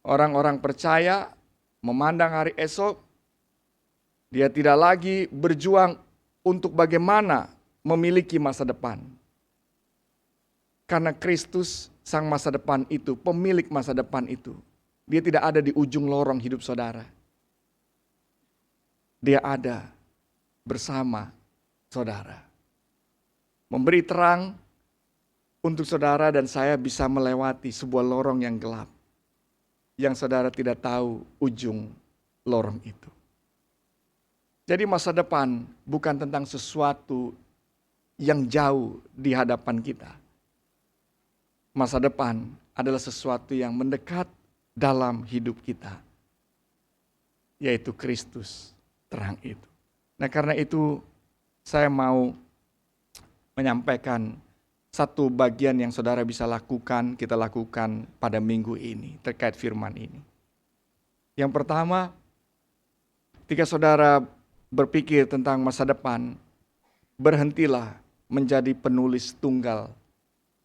Orang-orang percaya memandang hari esok, dia tidak lagi berjuang untuk bagaimana memiliki masa depan. Karena Kristus sang masa depan itu, pemilik masa depan itu, dia tidak ada di ujung lorong hidup saudara. Dia ada bersama saudara. Memberi terang untuk saudara dan saya bisa melewati sebuah lorong yang gelap. Yang saudara tidak tahu ujung lorong itu. Jadi masa depan bukan tentang sesuatu yang jauh di hadapan kita. Masa depan adalah sesuatu yang mendekat dalam hidup kita. Yaitu Kristus terang itu. Nah karena itu saya mau menyampaikan satu bagian yang saudara bisa lakukan, kita lakukan pada minggu ini terkait firman ini. Yang pertama, ketika saudara berpikir tentang masa depan, berhentilah menjadi penulis tunggal.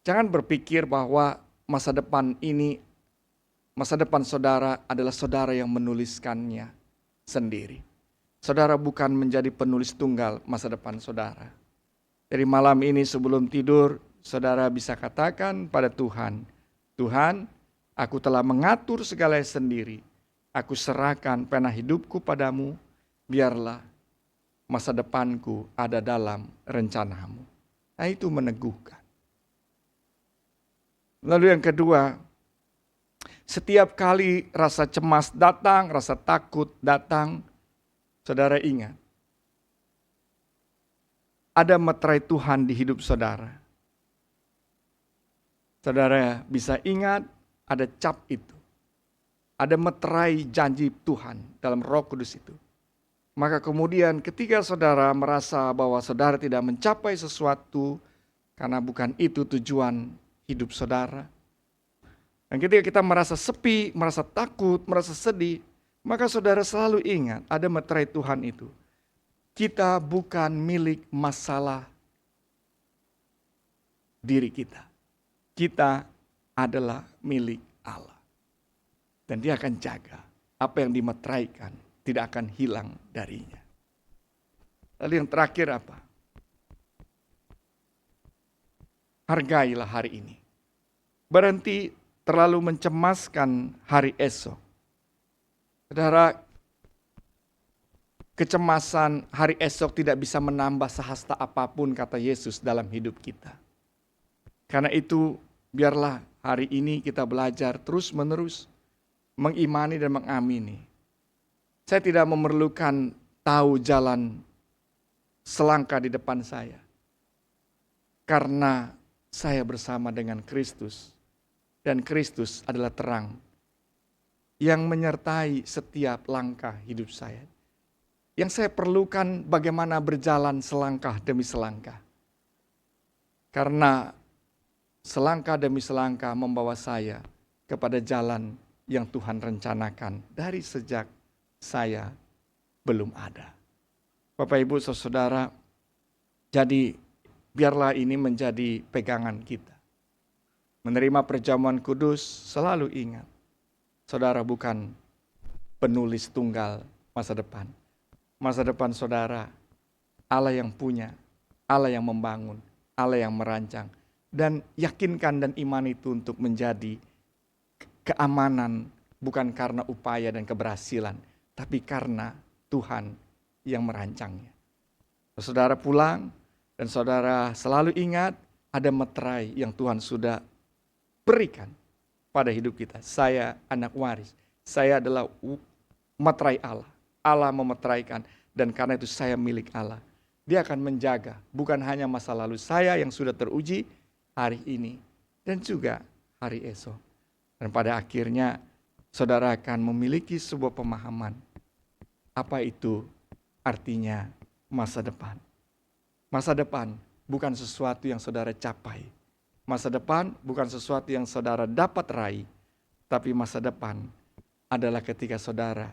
Jangan berpikir bahwa masa depan ini, masa depan saudara adalah saudara yang menuliskannya sendiri. Saudara bukan menjadi penulis tunggal masa depan saudara. Jadi malam ini sebelum tidur, saudara bisa katakan pada Tuhan, Tuhan, aku telah mengatur segalanya sendiri. Aku serahkan pena hidupku padamu, biarlah masa depanku ada dalam rencanamu. Nah, itu meneguhkan. Lalu yang kedua, setiap kali rasa cemas datang, rasa takut datang, saudara ingat, ada meterai Tuhan di hidup saudara. Saudara bisa ingat ada cap itu. Ada meterai janji Tuhan dalam Roh Kudus itu. Maka kemudian ketika saudara merasa bahwa saudara tidak mencapai sesuatu karena bukan itu tujuan hidup saudara. Dan ketika kita merasa sepi, merasa takut, merasa sedih, maka saudara selalu ingat ada meterai Tuhan itu. Kita bukan milik masalah diri kita. Kita adalah milik Allah. Dan Dia akan jaga apa yang dimeteraikan tidak akan hilang darinya. Lalu yang terakhir apa? Hargailah hari ini. Berhenti terlalu mencemaskan hari esok. Saudara, kecemasan hari esok tidak bisa menambah sehasta apapun kata Yesus dalam hidup kita. Karena itu biarlah hari ini kita belajar terus-menerus mengimani dan mengamini. Saya tidak memerlukan tahu jalan selangkah di depan saya. Karena saya bersama dengan Kristus. Dan Kristus adalah terang yang menyertai setiap langkah hidup saya. Yang saya perlukan bagaimana berjalan selangkah demi selangkah. Karena selangkah demi selangkah membawa saya kepada jalan yang Tuhan rencanakan dari sejak saya belum ada. Bapak Ibu Saudara, jadi biarlah ini menjadi pegangan kita. Menerima perjamuan kudus selalu ingat, saudara bukan penulis tunggal masa depan. Masa depan saudara, Allah yang punya, Allah yang membangun, Allah yang merancang. Dan yakinkan dan iman itu untuk menjadi keamanan bukan karena upaya dan keberhasilan, tapi karena Tuhan yang merancangnya. Saudara pulang dan saudara selalu ingat ada meterai yang Tuhan sudah berikan pada hidup kita. Saya anak waris, saya adalah meterai Allah. Allah memeteraikan dan karena itu saya milik Allah. Dia akan menjaga bukan hanya masa lalu saya yang sudah teruji hari ini dan juga hari esok. Dan pada akhirnya saudara akan memiliki sebuah pemahaman apa itu artinya masa depan. Masa depan bukan sesuatu yang saudara capai. Masa depan bukan sesuatu yang saudara dapat raih. Tapi masa depan adalah ketika saudara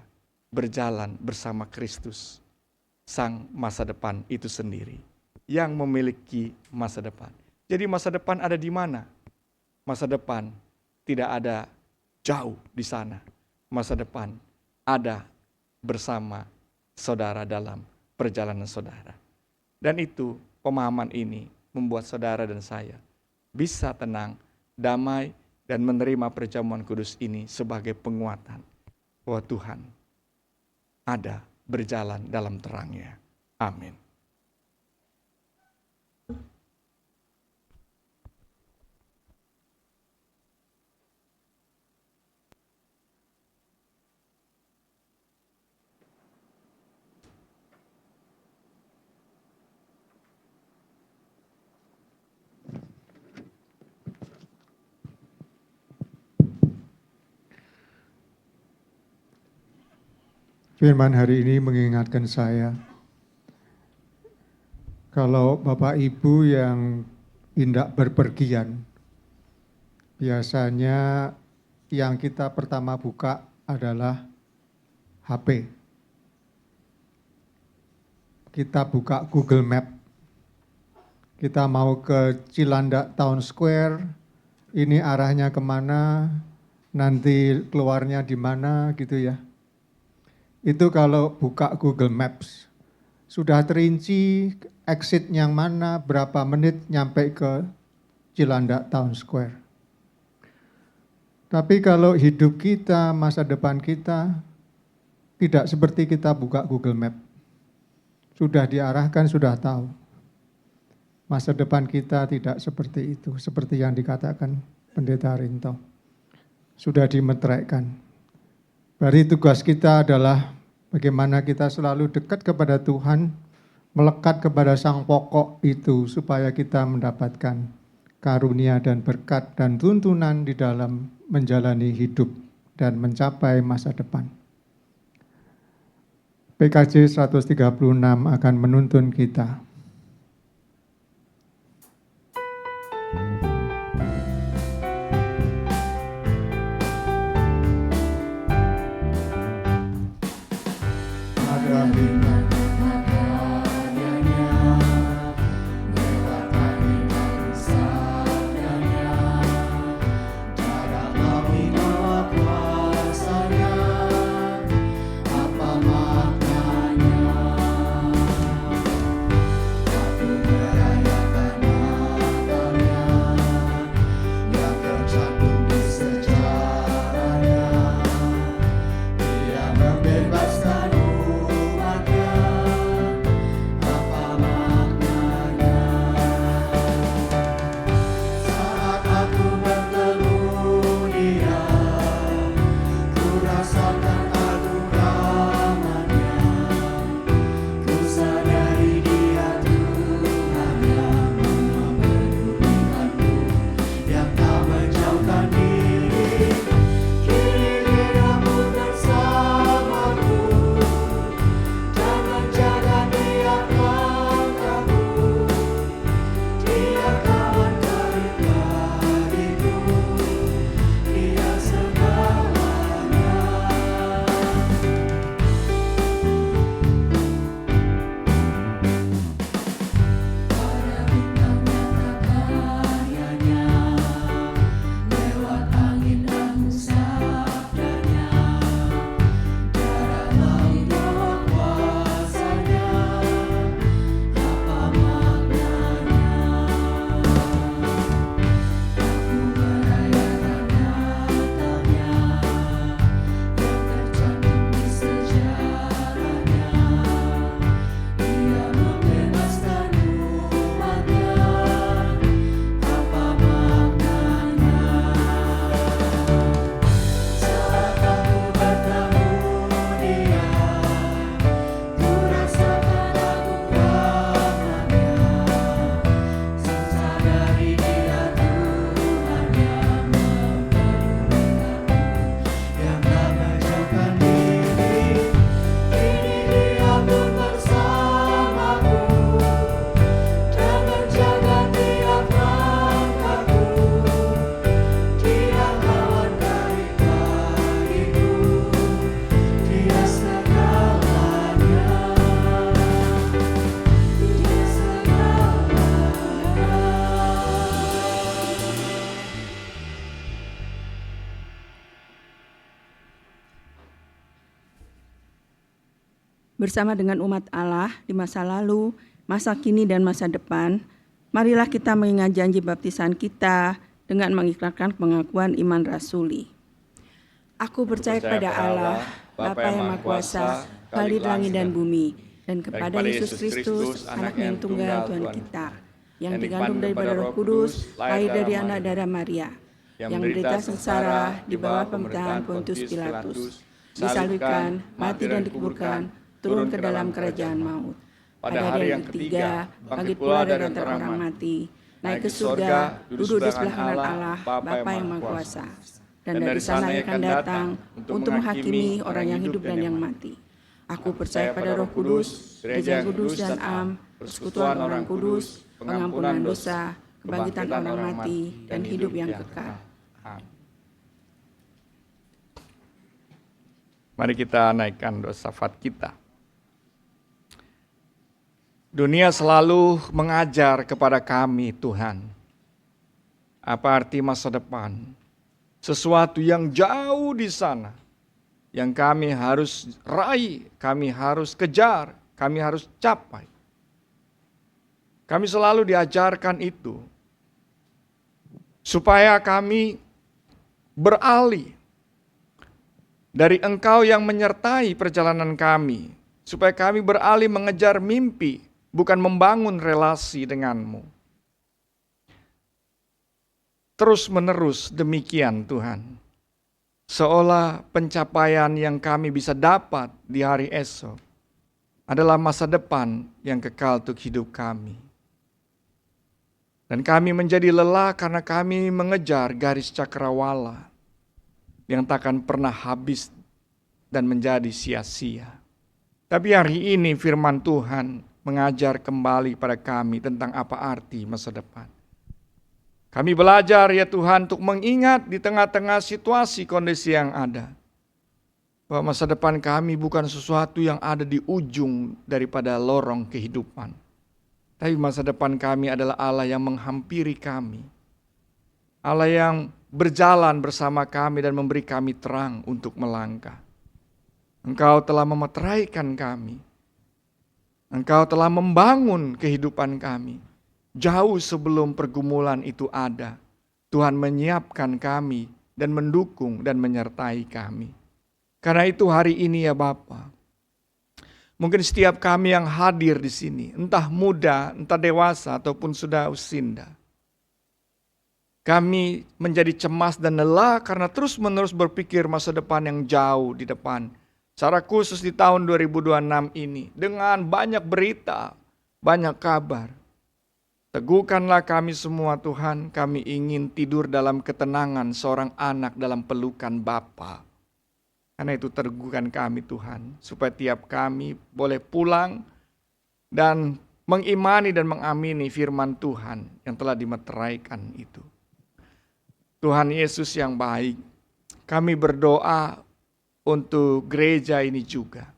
berjalan bersama Kristus. Sang masa depan itu sendiri. Yang memiliki masa depan. Jadi masa depan ada di mana? Masa depan tidak ada jauh di sana. Masa depan ada bersama saudara dalam perjalanan saudara. Dan itu pemahaman ini membuat saudara dan saya bisa tenang, damai, dan menerima perjamuan kudus ini sebagai penguatan bahwa Tuhan ada berjalan dalam terangnya. Amin. Firman hari ini mengingatkan saya, kalau Bapak Ibu yang hendak berpergian, biasanya yang kita pertama buka adalah HP. Kita buka Google Map. Kita mau ke Cilandak Town Square, ini arahnya kemana, nanti keluarnya di mana gitu ya. Itu kalau buka Google Maps. Sudah terinci exit yang mana, berapa menit nyampe ke Cilandak Town Square. Tapi kalau hidup kita, masa depan kita, tidak seperti kita buka Google Map. Sudah diarahkan, sudah tahu. Masa depan kita tidak seperti itu, seperti yang dikatakan Pendeta Rinto. Sudah dimeteraikan. Berarti tugas kita adalah bagaimana kita selalu dekat kepada Tuhan, melekat kepada Sang Pokok itu, supaya kita mendapatkan karunia dan berkat dan tuntunan di dalam menjalani hidup dan mencapai masa depan. PKJ 136 akan menuntun kita. Ada bintang kebahagiaannya, lewat angin dan sabdanya, dalam api bawa kuasanya, apa maknanya? Aku merayakan Natalnya, yang tercantum di sejarahnya, dia membebaskan umatnya, apa maknanya? Saat aku bertemu dia, ku rasakan agung rahmat-Nya, ku sadari dia Tuhan yang mempedulikanku, yang tak menjauhkan diri. Kini dia pun bersamaku, dan menjaga tiap langkahku. Dia kawan karib bagiku, dia segalanya. Pada bintang nyata karyanya, lewat angin dan sabdanya, darah laut bawa kuasanya, apa maknanya? Aku merayakan Natalnya, yang tercantum di sejarahnya, dia membebaskan umatnya, apa maknanya? Saat aku bertemu dia, ku rasakan agung rahmat-Nya, sadari dia Tuhan yang mempedulikanku, yang tak menjauhkan diri. Kini dia pun bersamaku, dan menjaga tiap langkahku. Dia kawan karib bagiku, dia segalanya, dia segalanya. Bersama dengan umat Allah di masa lalu, masa kini, dan masa depan, marilah kita mengingat janji baptisan kita dengan mengikrarkan pengakuan iman rasuli. Aku percaya kepada Allah, Bapa yang Maha Kuasa, Khalid langit dan bumi, dan kepada Yesus Kristus, Anak-Nya yang tunggal Tuhan kita, yang dikandung daripada Roh Kudus, lahir dari anak darah Maria, yang menderita sengsara di bawah pemerintahan Pontius Pilatus, disalibkan, mati dan dikuburkan, turun ke dalam kerajaan maut. Pada hari yang ketiga, bangkit pula dari antara orang mati, naik ke surga, duduk di sebelah kanan Allah, Bapa yang Maha Kuasa. Dan dari sana ia akan datang untuk menghakimi orang yang hidup dan yang mati. Aku percaya pada Roh Kudus, Gereja Kudus dan Am, persekutuan orang kudus, pengampunan dosa, kebangkitan orang mati, dan hidup yang kekal. Amin. Mari kita naikkan doa syafaat kita. Dunia selalu mengajar kepada kami, Tuhan, apa arti masa depan. Sesuatu yang jauh di sana, yang kami harus raih, kami harus kejar, kami harus capai. Kami selalu diajarkan itu, supaya kami beralih dari Engkau yang menyertai perjalanan kami, supaya kami beralih mengejar mimpi, bukan membangun relasi denganmu. Terus menerus demikian Tuhan, seolah pencapaian yang kami bisa dapat di hari esok adalah masa depan yang kekal untuk hidup kami. Dan kami menjadi lelah karena kami mengejar garis cakrawala yang takkan pernah habis dan menjadi sia-sia. Tapi hari ini firman Tuhan mengajar kembali pada kami tentang apa arti masa depan. Kami belajar ya Tuhan untuk mengingat di tengah-tengah situasi kondisi yang ada, bahwa masa depan kami bukan sesuatu yang ada di ujung daripada lorong kehidupan. Tapi masa depan kami adalah Allah yang menghampiri kami. Allah yang berjalan bersama kami dan memberi kami terang untuk melangkah. Engkau telah memeteraikan kami. Engkau telah membangun kehidupan kami. Jauh sebelum pergumulan itu ada, Tuhan menyiapkan kami dan mendukung dan menyertai kami. Karena itu hari ini ya Bapa, mungkin setiap kami yang hadir di sini, entah muda, entah dewasa, ataupun sudah usinda, kami menjadi cemas dan lelah karena terus-menerus berpikir masa depan yang jauh di depan. Secara khusus di tahun 2026 ini, dengan banyak berita, banyak kabar. Teguhkanlah kami semua Tuhan, kami ingin tidur dalam ketenangan seorang anak dalam pelukan Bapa. Karena itu teguhkan kami Tuhan, supaya tiap kami boleh pulang dan mengimani dan mengamini firman Tuhan yang telah dimeteraikan itu. Tuhan Yesus yang baik, kami berdoa untuk gereja ini juga.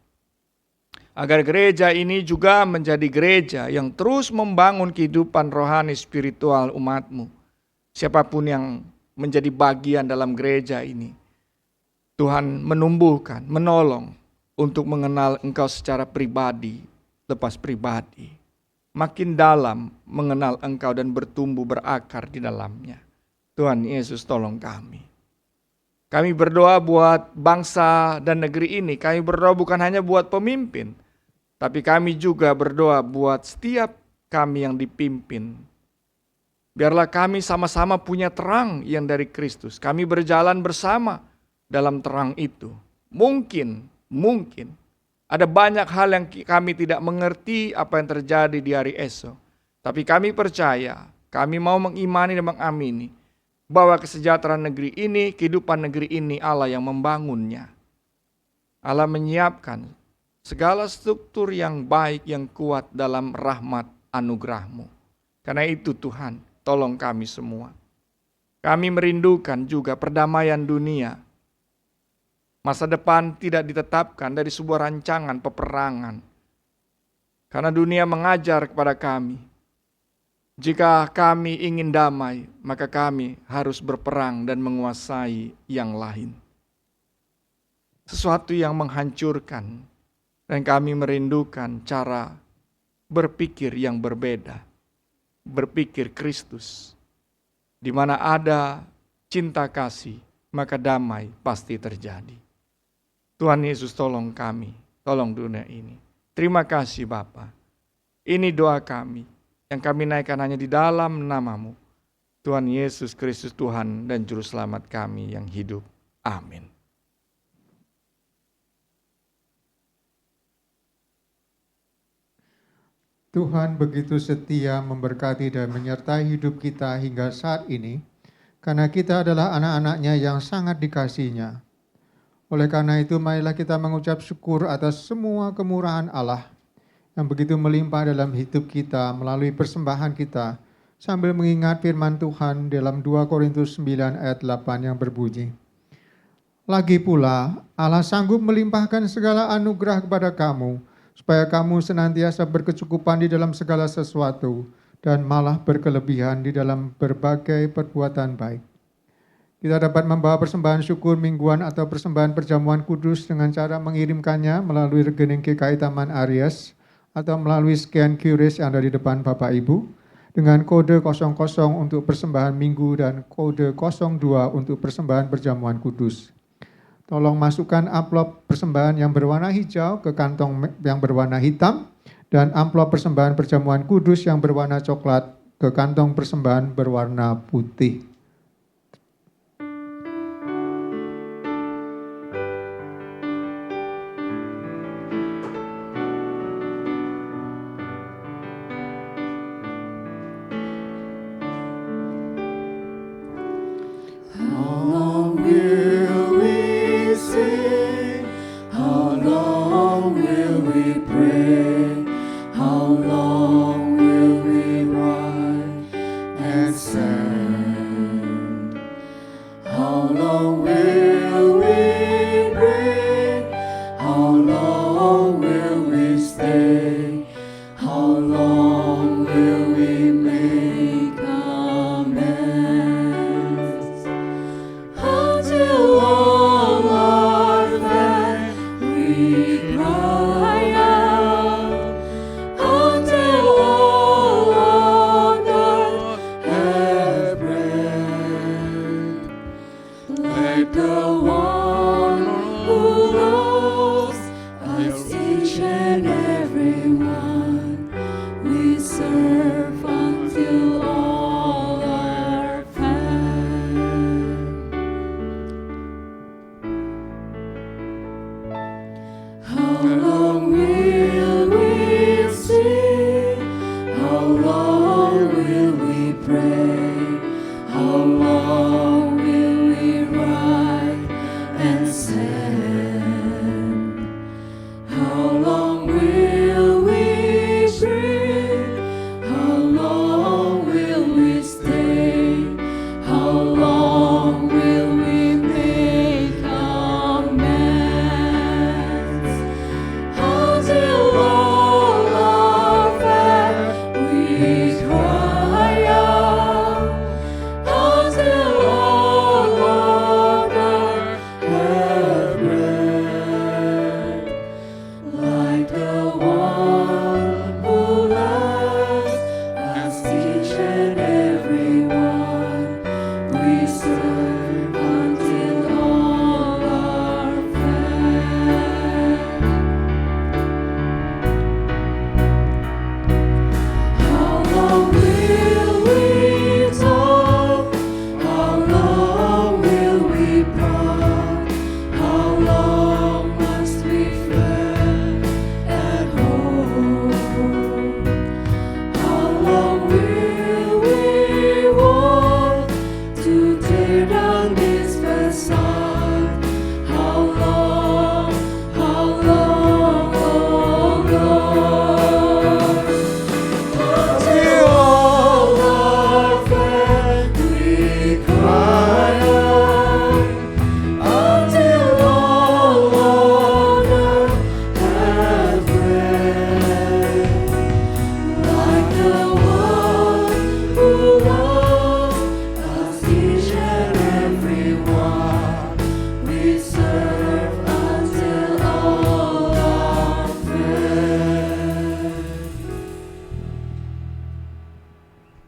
Agar gereja ini juga menjadi gereja yang terus membangun kehidupan rohani spiritual umatmu. Siapapun yang menjadi bagian dalam gereja ini, Tuhan menumbuhkan, menolong untuk mengenal Engkau secara pribadi, lepas pribadi. Makin dalam mengenal Engkau dan bertumbuh berakar di dalamnya. Tuhan Yesus tolong kami. Kami berdoa buat bangsa dan negeri ini. Kami berdoa bukan hanya buat pemimpin, tapi kami juga berdoa buat setiap kami yang dipimpin. Biarlah kami sama-sama punya terang yang dari Kristus. Kami berjalan bersama dalam terang itu. Mungkin ada banyak hal yang kami tidak mengerti apa yang terjadi di hari esok. Tapi kami percaya, kami mau mengimani dan mengamini bahwa kesejahteraan negeri ini, kehidupan negeri ini Allah yang membangunnya. Allah menyiapkan segala struktur yang baik, yang kuat dalam rahmat anugerah-Mu. Karena itu Tuhan, tolong kami semua. Kami merindukan juga perdamaian dunia. Masa depan tidak ditetapkan dari sebuah rancangan peperangan. Karena dunia mengajar kepada kami, jika kami ingin damai, maka kami harus berperang dan menguasai yang lain. Sesuatu yang menghancurkan. Dan kami merindukan cara berpikir yang berbeda. Berpikir Kristus. Di mana ada cinta kasih, maka damai pasti terjadi. Tuhan Yesus tolong kami, tolong dunia ini. Terima kasih Bapa. Ini doa kami, yang kami naikkan hanya di dalam nama-Mu. Tuhan Yesus Kristus Tuhan dan Juru Selamat kami yang hidup. Amin. Tuhan begitu setia memberkati dan menyertai hidup kita hingga saat ini, karena kita adalah anak-anak-Nya yang sangat dikasihi-Nya. Oleh karena itu, marilah kita mengucap syukur atas semua kemurahan Allah yang begitu melimpah dalam hidup kita melalui persembahan kita sambil mengingat firman Tuhan dalam 2 Korintus 9 ayat 8 yang berbunyi, "Lagi pula Allah sanggup melimpahkan segala anugerah kepada kamu, supaya kamu senantiasa berkecukupan di dalam segala sesuatu, dan malah berkelebihan di dalam berbagai perbuatan baik." Kita dapat membawa persembahan syukur mingguan atau persembahan perjamuan kudus dengan cara mengirimkannya melalui rekening GKI Taman Aries atau melalui scan QRIS yang ada di depan Bapak Ibu dengan kode 00 untuk persembahan minggu dan kode 02 untuk persembahan perjamuan kudus. Tolong masukkan amplop persembahan yang berwarna hijau ke kantong yang berwarna hitam dan amplop persembahan perjamuan kudus yang berwarna coklat ke kantong persembahan berwarna putih.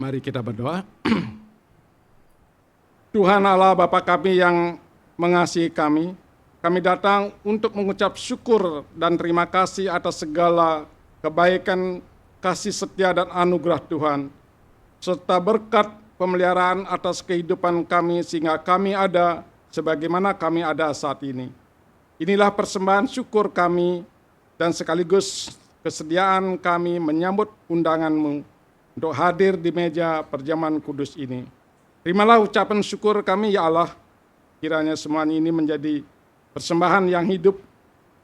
Mari kita berdoa. Tuhan Allah Bapa kami yang mengasihi kami datang untuk mengucap syukur dan terima kasih atas segala kebaikan, kasih setia dan anugerah Tuhan, serta berkat pemeliharaan atas kehidupan kami sehingga kami ada sebagaimana kami ada saat ini. Inilah persembahan syukur kami dan sekaligus kesediaan kami menyambut undangan-Mu untuk hadir di meja perjamuan kudus ini. Terimalah ucapan syukur kami ya Allah, kiranya semua ini menjadi persembahan yang hidup,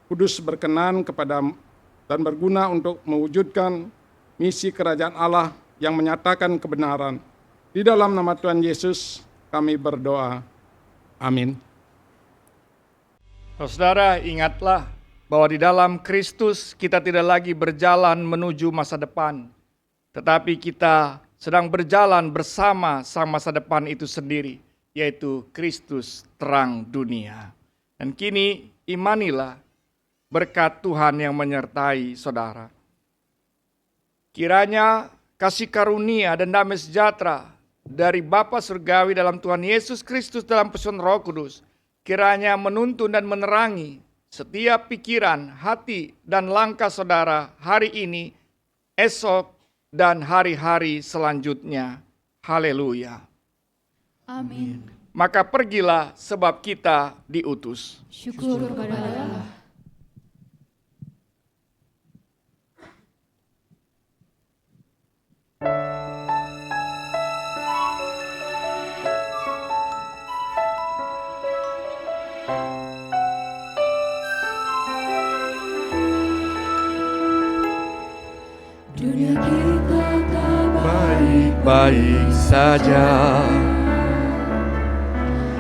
kudus, berkenan kepada dan berguna untuk mewujudkan misi kerajaan Allah yang menyatakan kebenaran. Di dalam nama Tuhan Yesus kami berdoa. Amin. Saudara, ingatlah bahwa di dalam Kristus kita tidak lagi berjalan menuju masa depan, tetapi kita sedang berjalan bersama sang masa depan itu sendiri, yaitu Kristus terang dunia. Dan kini imanilah berkat Tuhan yang menyertai saudara. Kiranya kasih karunia dan damai sejahtera dari Bapa Surgawi dalam Tuhan Yesus Kristus dalam pesan Roh Kudus, kiranya menuntun dan menerangi setiap pikiran, hati, dan langkah saudara hari ini, esok, dan hari-hari selanjutnya. Haleluya. Amin. Maka pergilah sebab kita diutus. Syukur kepada Allah. Dunia kita tak Baik saja,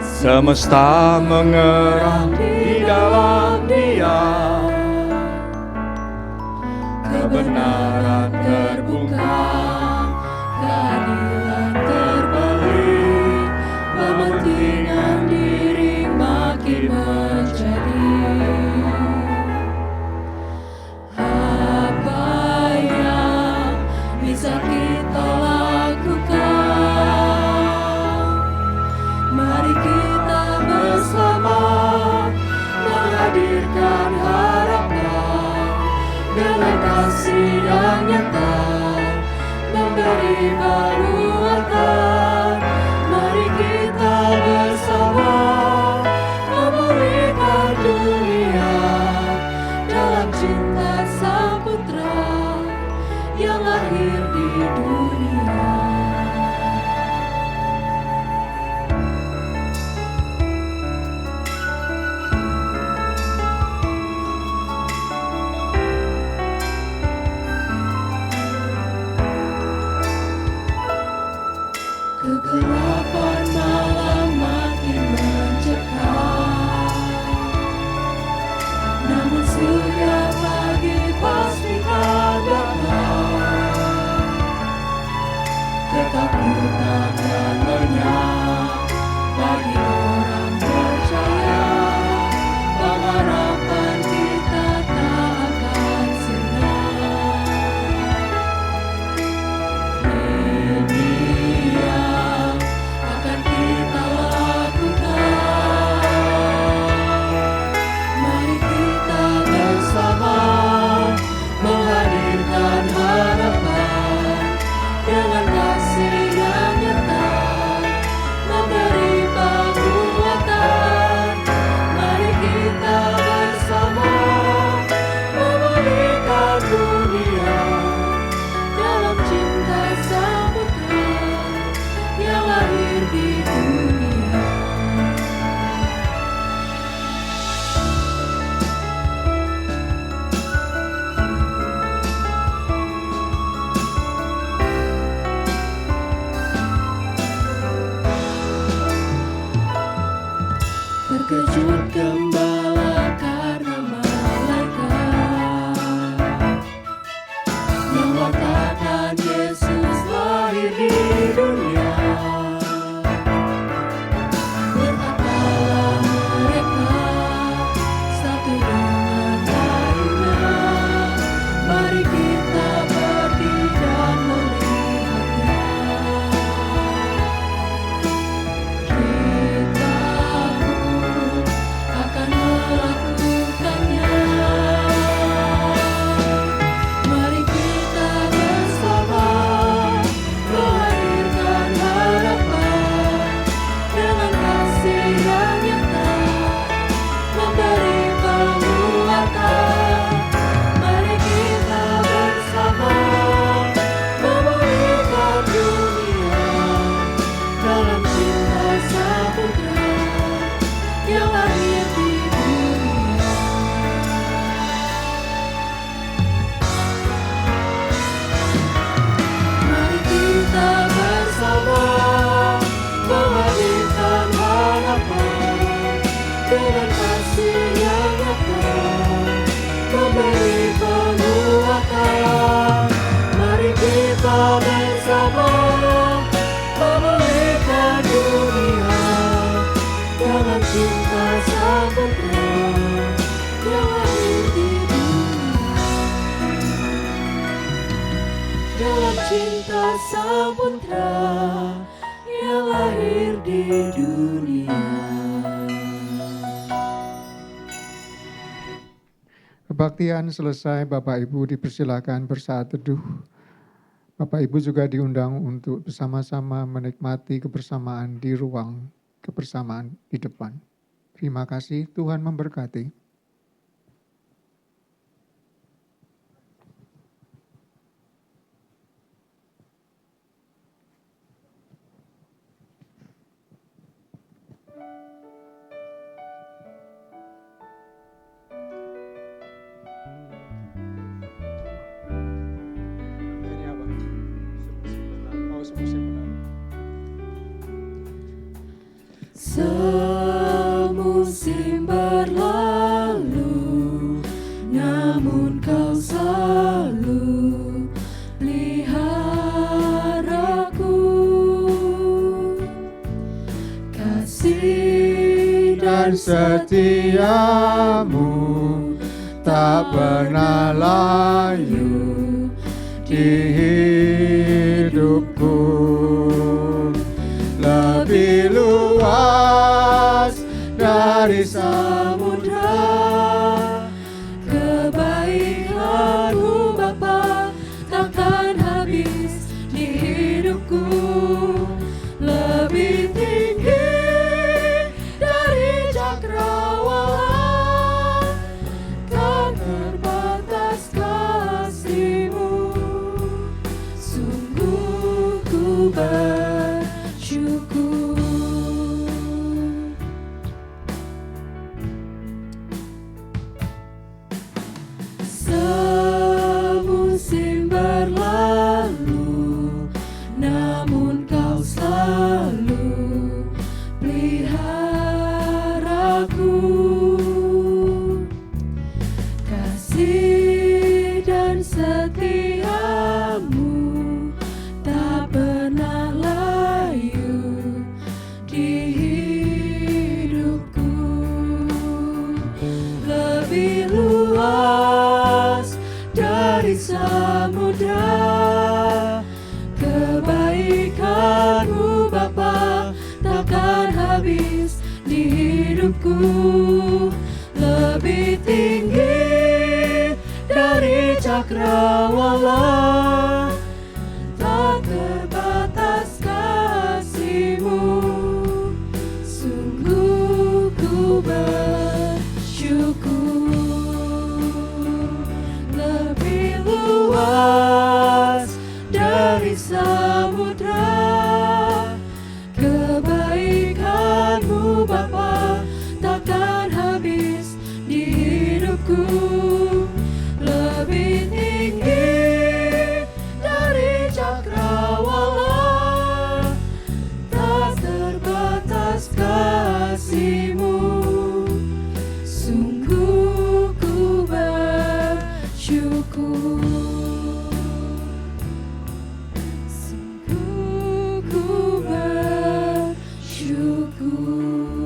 semesta mengerang di dalam Dia, kebenaran terbungkam, keadilan terbalik, pementingan diri makin menjadi. Apa yang bisa kita lakukan? Mari kita bersama menghadirkan harapan dengan kasih yang nyata, memberi penguatan. Mari kita bersama memulihkan dunia dalam cinta Sang Putra yang lahir di dunia. Kegelapan malam makin mencekam, namun surga pagi pasti akan datang. Ketakutan dan lenyap bagi orang percaya, pengharapan kita tak akan senang. Ini yang Sang Putra yang lahir di dunia. Kebaktian selesai, Bapak Ibu dipersilakan bersaat teduh. Bapak Ibu juga diundang untuk bersama-sama menikmati kebersamaan di ruang kebersamaan di depan. Terima kasih, Tuhan memberkati. Semusim berlalu, namun Kau selalu peliharaku. Kasih Dan setiamu tak pernah layu di hidupku. Lebih luas dari samudra, kebaikan-Mu Bapa takkan habis di hidupku. Lebih tinggi dari cakrawala, kan terbatas kasih-Mu. Sungguh ku bersyukur. Semusim berlalu, namun Kau selalu peliharaku. Kasih dan setia-Mu tak pernah layu di hidupku. Lebih luas dari samudra, kebaikan-Mu Bapa takkan habis di hidupku. Lebih tinggi dari cakrawala, tak terbatas kasih-Mu. Sungguh ku bersyukur. Lebih luas dari samudra, kebaikan-Mu Bapa takkan habis di hidupku. Lebih tinggi dari cakrawala, tak terbatas kasih-Mu. Sungguh ku bersyukur. Sungguh ku bersyukur.